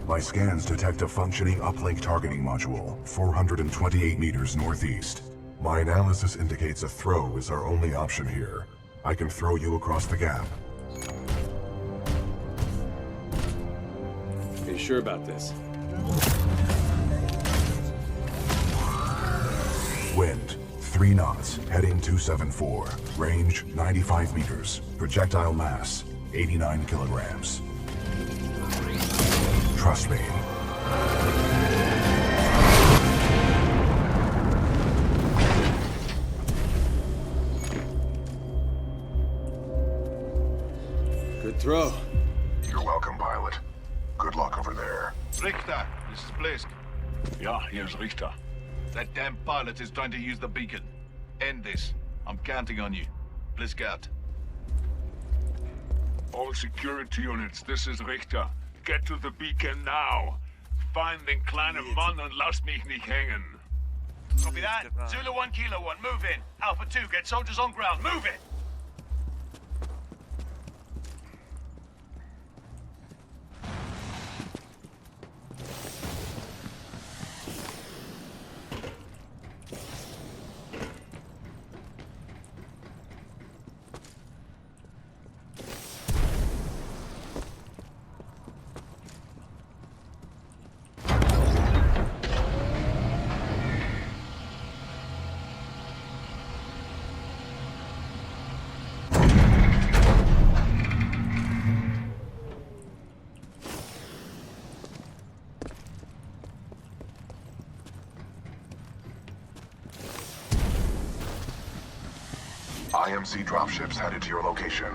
S1: My scans detect a functioning uplink targeting module, 428 meters northeast. My analysis indicates a throw is our only option here. I can throw you across the gap.
S2: Are you sure about this?
S1: Wind, 3 knots, heading 274. Range, 95 meters. Projectile mass, 89 kilograms. Trust me.
S2: Good throw.
S1: You're welcome, pilot. Good luck over there.
S4: Richter, this is Blisk. Yeah, here's Richter. That damn pilot is trying to use the beacon. End this. I'm counting on you. Blisk out.
S11: All security units, this is Richter. Get to the beacon now. Find den kleinen Mann und lasst mich nicht hängen.
S8: Copy that. Zulu 1, Kilo 1, move in. Alpha 2, get soldiers on ground. Move it!
S1: IMC dropships headed to your location.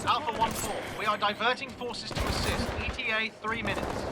S8: Alpha 1-4. We are diverting forces to assist. ETA 3 minutes.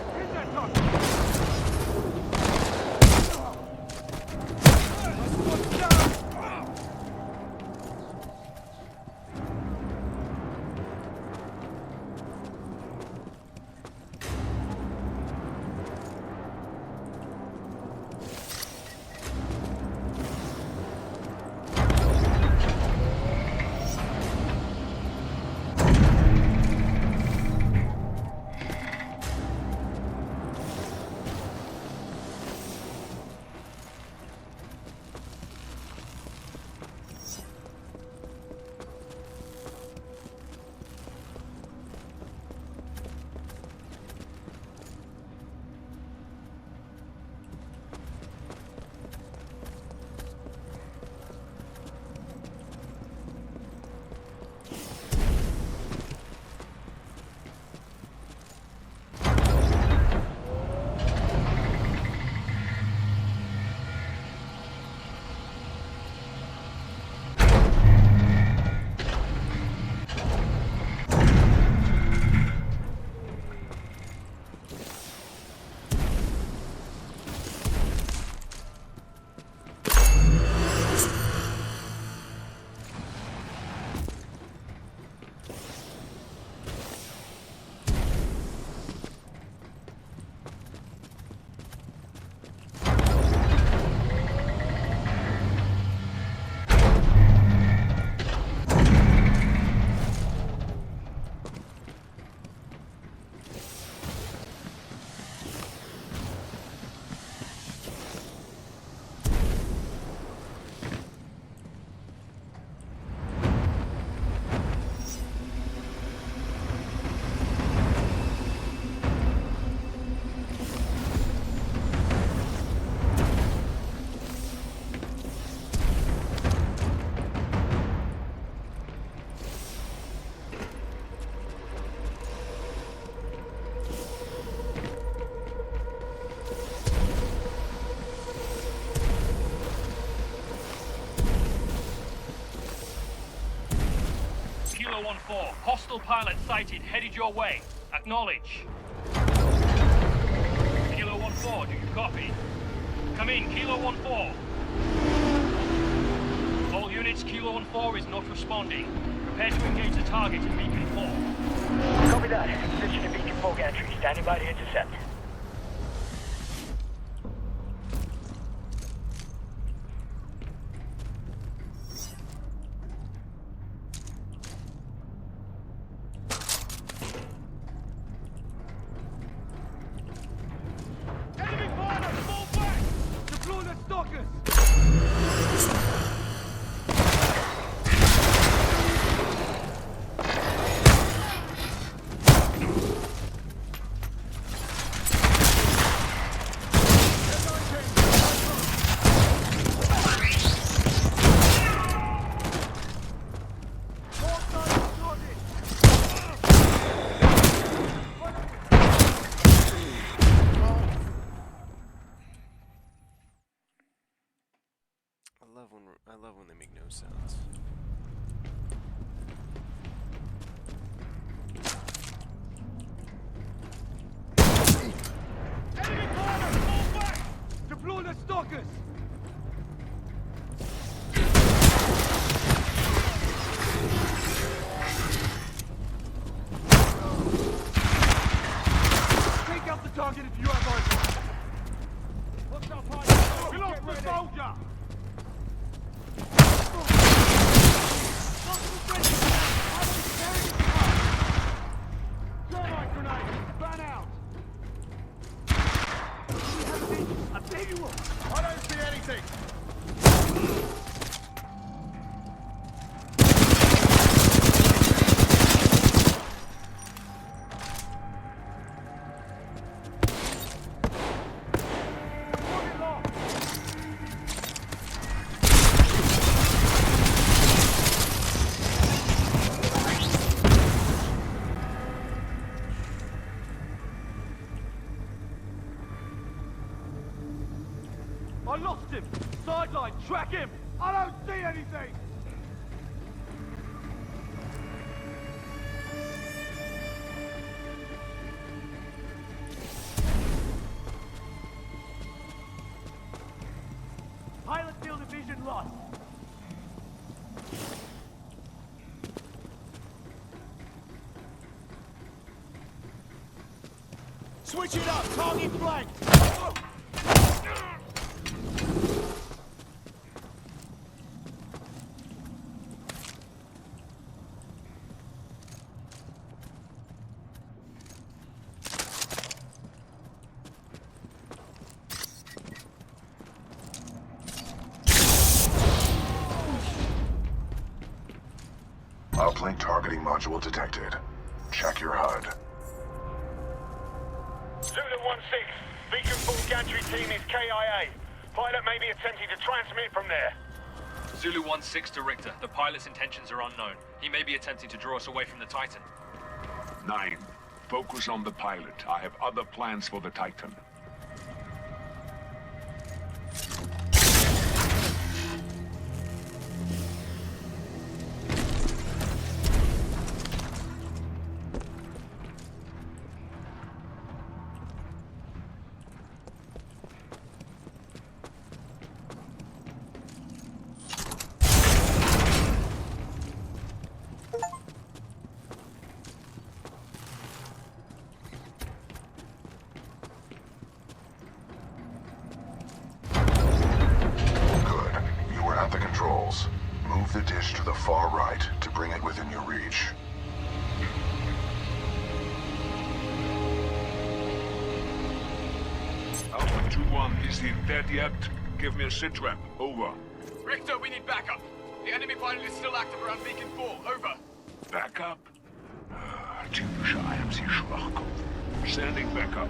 S11: Kilo 1-4, hostile pilot sighted, headed your way. Acknowledge. Kilo 1-4, do you copy? Come in, Kilo 1-4. All units, Kilo 1-4 is not responding. Prepare to engage the target in Beacon 4.
S12: Copy that. Position in Beacon 4 gantry. Standing by to intercept.
S17: I love when they make no sounds.
S11: Enemy corner! Fall back! Deploy the stalkers! Take out the target if you have eyes. What's up, pilot? We lost the soldier! Thermite grenade! Burn out! I tell you what! I don't see anything! I lost him! Sideline, track him! I don't see anything! lost.
S8: Switch it up! Target flank!
S1: Uplink targeting module detected. Check your HUD.
S11: Zulu 1-6, Beacon 4 gantry team is KIA. Pilot may be attempting to transmit from there.
S13: Zulu 1-6 to Richter. The pilot's intentions are unknown. He may be attempting to draw us away from the Titan.
S4: 9. Focus on the pilot. I have other plans for the Titan.
S1: Move the dish to the far right to bring it within your reach.
S4: Alpha 2-1, is he dead yet? Give me a sit-rep. Over.
S13: Richter, we need backup. The enemy pilot is still active around Beacon 4. Over.
S4: Backup? Typischer IMC-Schwachkopf. Sending backup.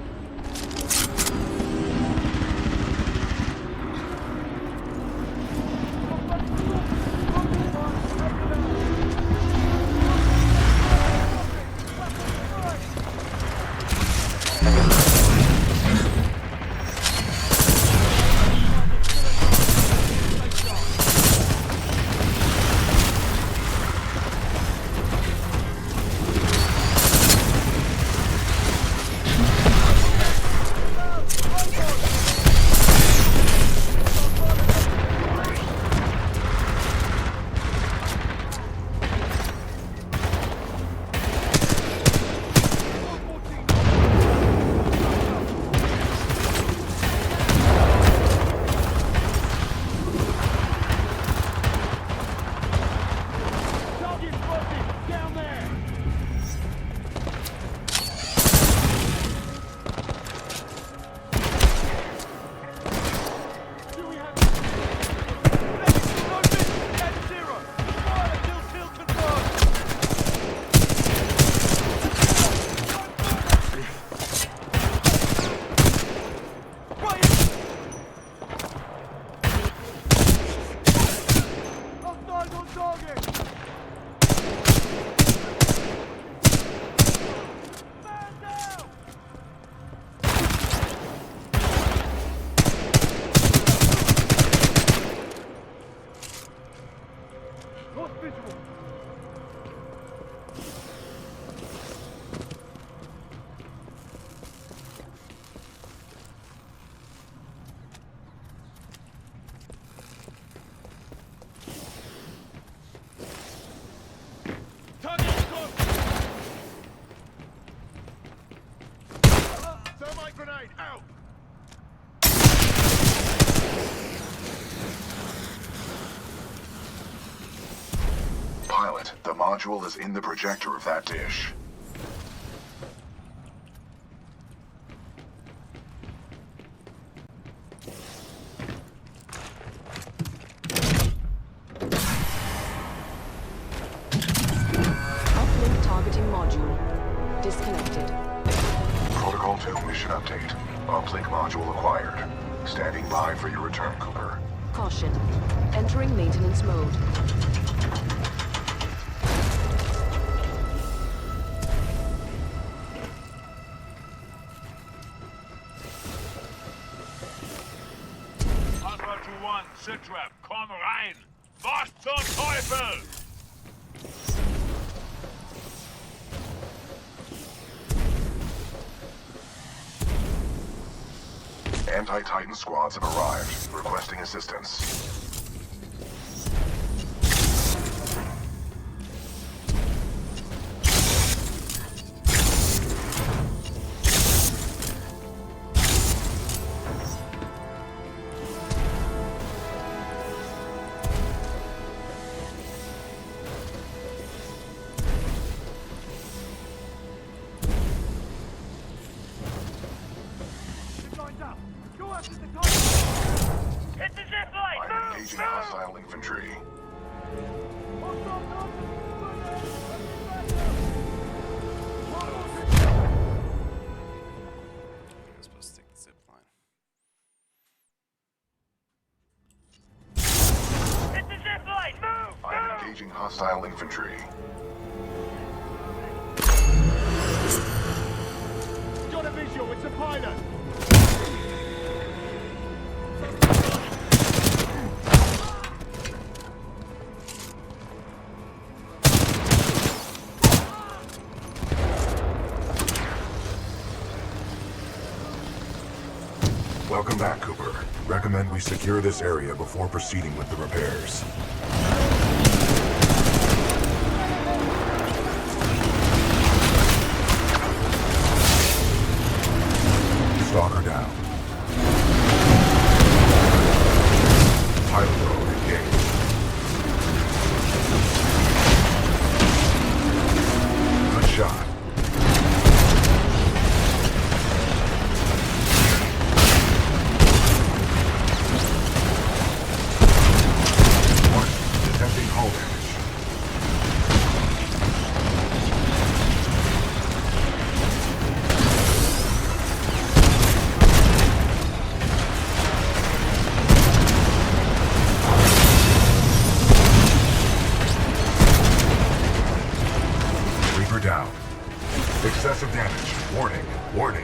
S11: Grenade, out!
S1: Pilot, the module is in the projector of that dish.
S24: Uplink targeting module. Disconnected.
S1: Protocol 2 mission update. Uplink module acquired. Standing by for your return, Cooper.
S24: Caution. Entering maintenance mode.
S4: Alpha 2-1, Sitrap, komm rein! Was zum Teufel?
S1: Anti-Titan squads have arrived, requesting assistance. hostile infantry.
S17: I'm supposed to take the zip line.
S11: Hit the zip line! Move!
S1: I'm engaging hostile infantry.
S8: Got a visual, it's a pilot!
S1: Welcome back, Cooper. Recommend we secure this area before proceeding with the repairs. Stalker down. Pilot mode engaged. Good shot. Detecting hull damage. Reaper down. Excessive damage. Warning. Warning.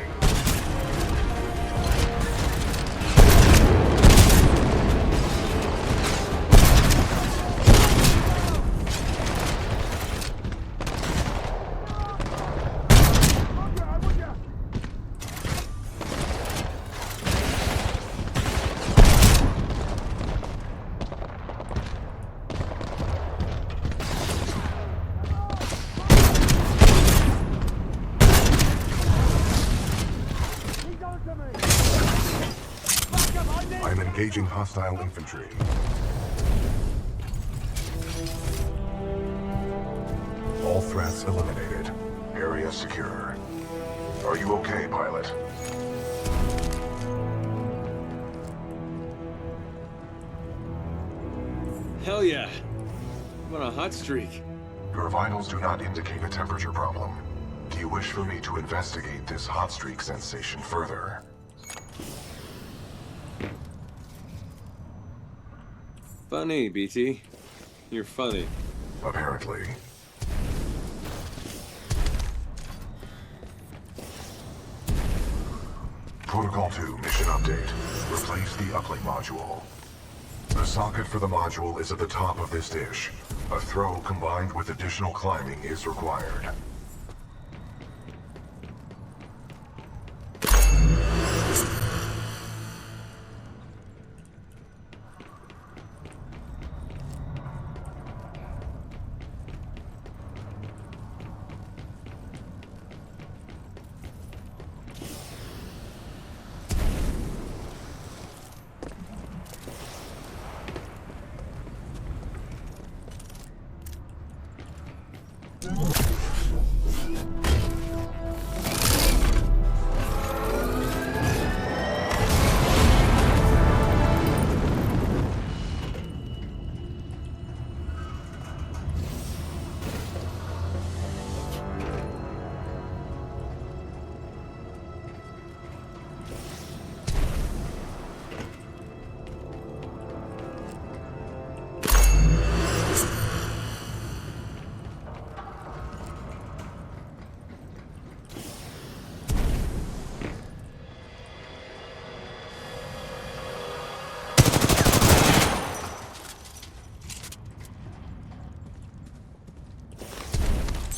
S1: I'm engaging hostile infantry. All threats eliminated. Area secure. Are you okay, pilot?
S2: Hell yeah. I'm on a hot streak.
S1: Your vitals do not indicate a temperature problem. Do you wish for me to investigate this hot streak sensation further?
S2: Funny, BT. You're funny.
S1: Apparently. Protocol 2 mission update. Replace the uplink module. The socket for the module is at the top of this dish. A throw combined with additional climbing is required.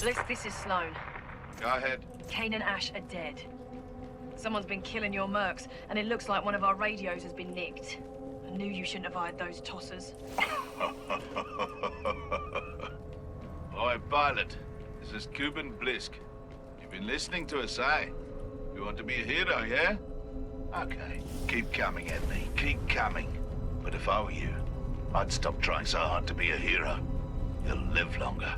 S10: Bliss, this is Sloan.
S4: Go ahead.
S10: Kane and Ash are dead. Someone's been killing your mercs, and it looks like one of our radios has been nicked. I knew you shouldn't have hired those tossers.
S4: Oi, pilot. This is Cuban Blisk. You've been listening to us, eh? You want to be a hero, yeah? Okay. Keep coming at me. Keep coming. But if I were you, I'd stop trying so hard to be a hero. You'll live longer.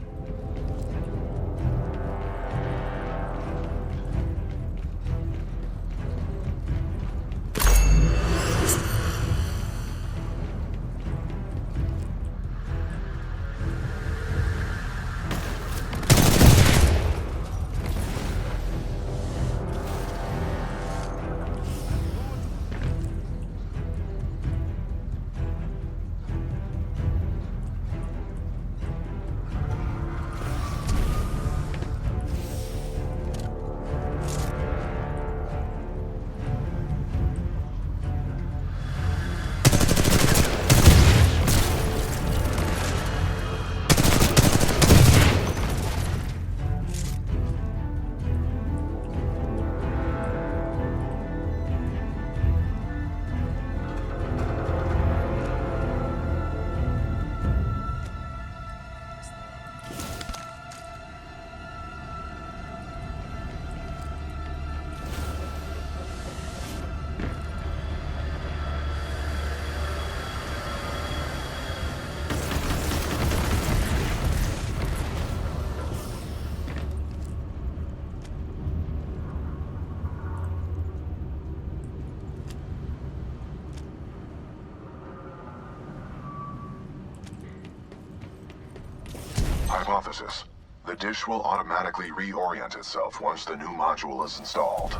S1: Hypothesis. The dish will automatically reorient itself once the new module is installed.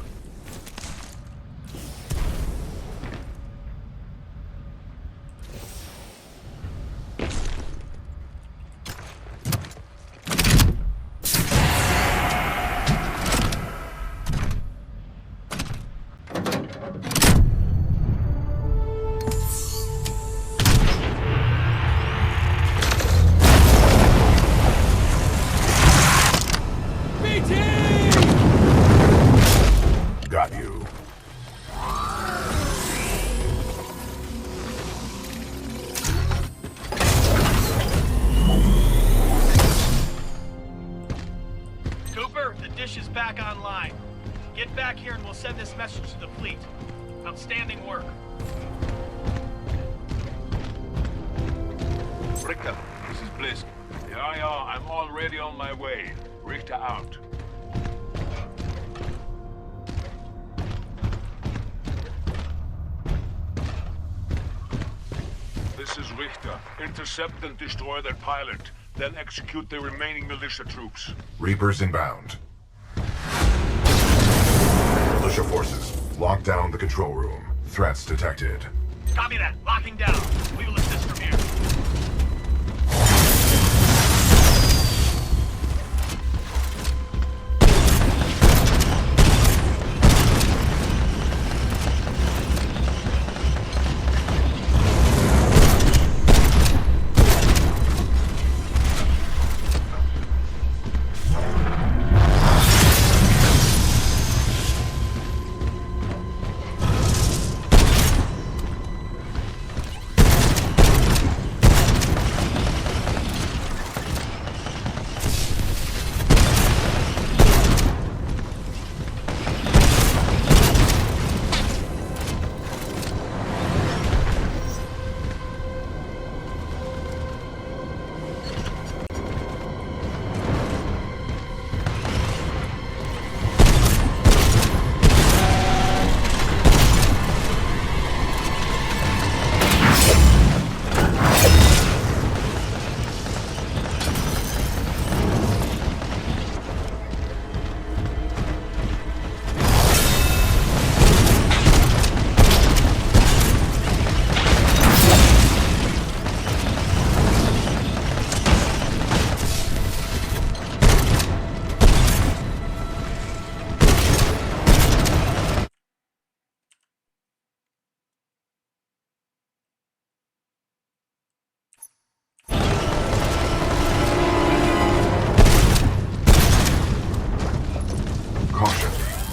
S1: Got you.
S8: Cooper, the dish is back online. Get back here and we'll send this message to the fleet. Outstanding work.
S4: Richter, this is Blisk. Yeah, I'm already on my way. Richter out. This is Richter. Intercept and destroy their pilot. Then execute the remaining militia troops.
S1: Reapers inbound. Militia forces, lock down the control room. Threats detected.
S8: Copy that. Locking down. We will assist from here.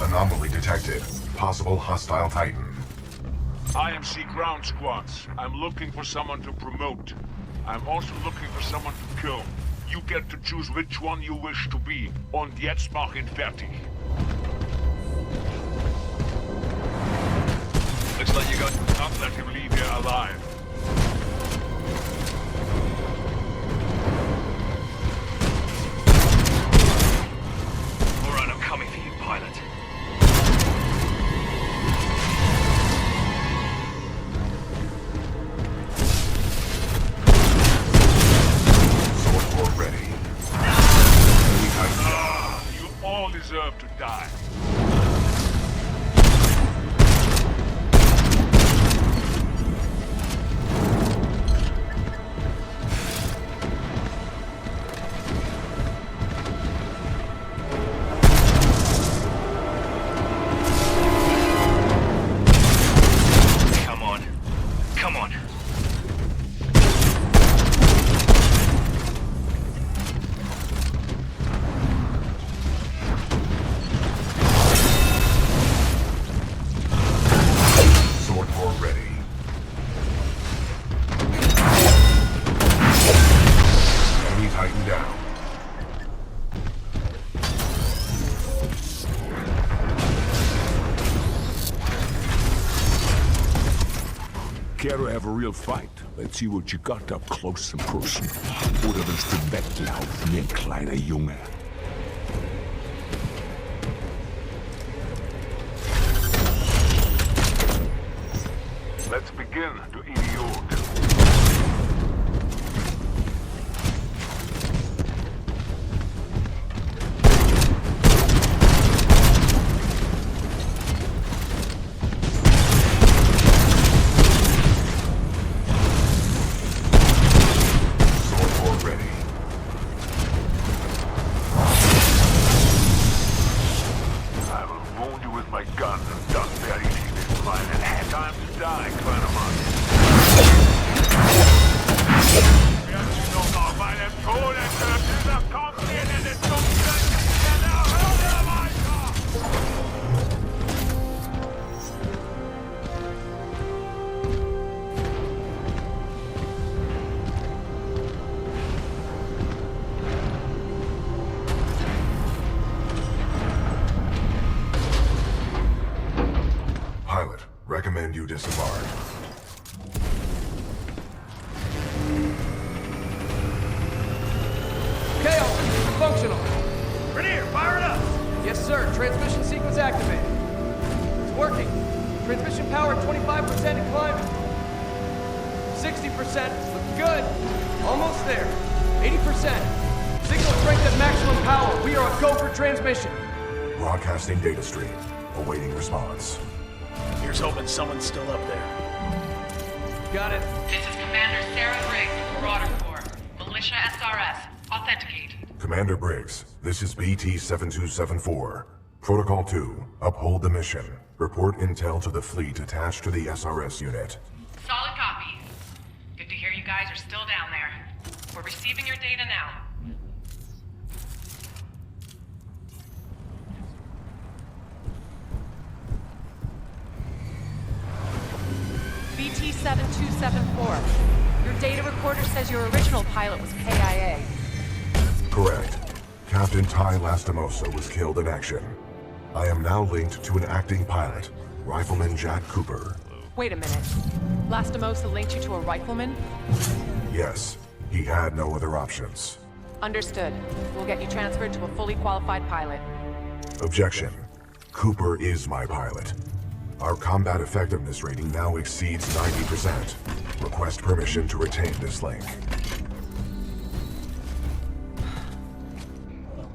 S1: Anomaly detected. Possible hostile Titan.
S4: IMC ground squads. I'm looking for someone to promote. I'm also looking for someone to kill. You get to choose which one you wish to be. Und jetzt mach ihn fertig. Looks like you got... Not let him leave here alive.
S8: All right, I'm coming for you, pilot.
S1: Sword ready.
S4: You all deserve to die.
S14: Care to have a real fight? Let's see what you got up close and personal. Oder willst du weglaufen, wie ein kleiner Junge?
S4: Let's begin, du Idiot.
S1: recommend you disembark.
S21: Chaos is functional.
S8: Rainier, fire it up!
S21: Yes, sir. Transmission sequence activated. It's working. Transmission power 25% and climbing. 60%. Looking good. Almost there. 80%. Signal strength at maximum power. We are a go for transmission.
S1: Broadcasting data stream. Awaiting response.
S8: Here's hoping someone's still up there.
S21: Got it.
S9: This is Commander Sarah Briggs with Marauder Corps. Militia SRS. Authenticate.
S1: Commander Briggs, this is BT-7274. Protocol 2, uphold the mission. Report intel to the fleet attached to the SRS unit.
S9: Solid copy. Good to hear you guys are still down there. We're receiving your data now. BT-7274. Your data recorder says your original pilot was KIA.
S1: Correct. Captain Ty Lastimosa was killed in action. I am now linked to an acting pilot, Rifleman Jack Cooper.
S9: Wait a minute. Lastimosa linked you to a rifleman?
S1: Yes, he had no other options.
S9: Understood. We'll get you transferred to a fully qualified pilot.
S1: Objection. Cooper is my pilot. Our combat effectiveness rating now exceeds 90%. Request permission to retain this link.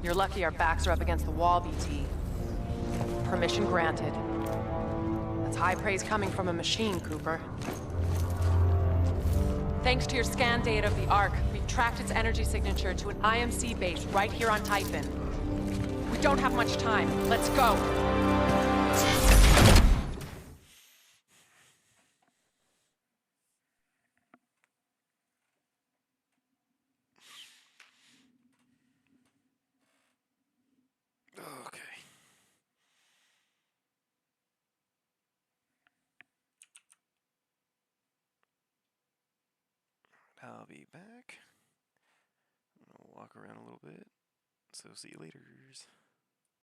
S9: You're lucky our backs are up against the wall, BT. Permission granted. That's high praise coming from a machine, Cooper. Thanks to your scan data of the Ark, we've tracked its energy signature to an IMC base right here on Typhon. We don't have much time. Let's go.
S17: Okay. I'll be back. I'm gonna walk around a little bit. So see you later.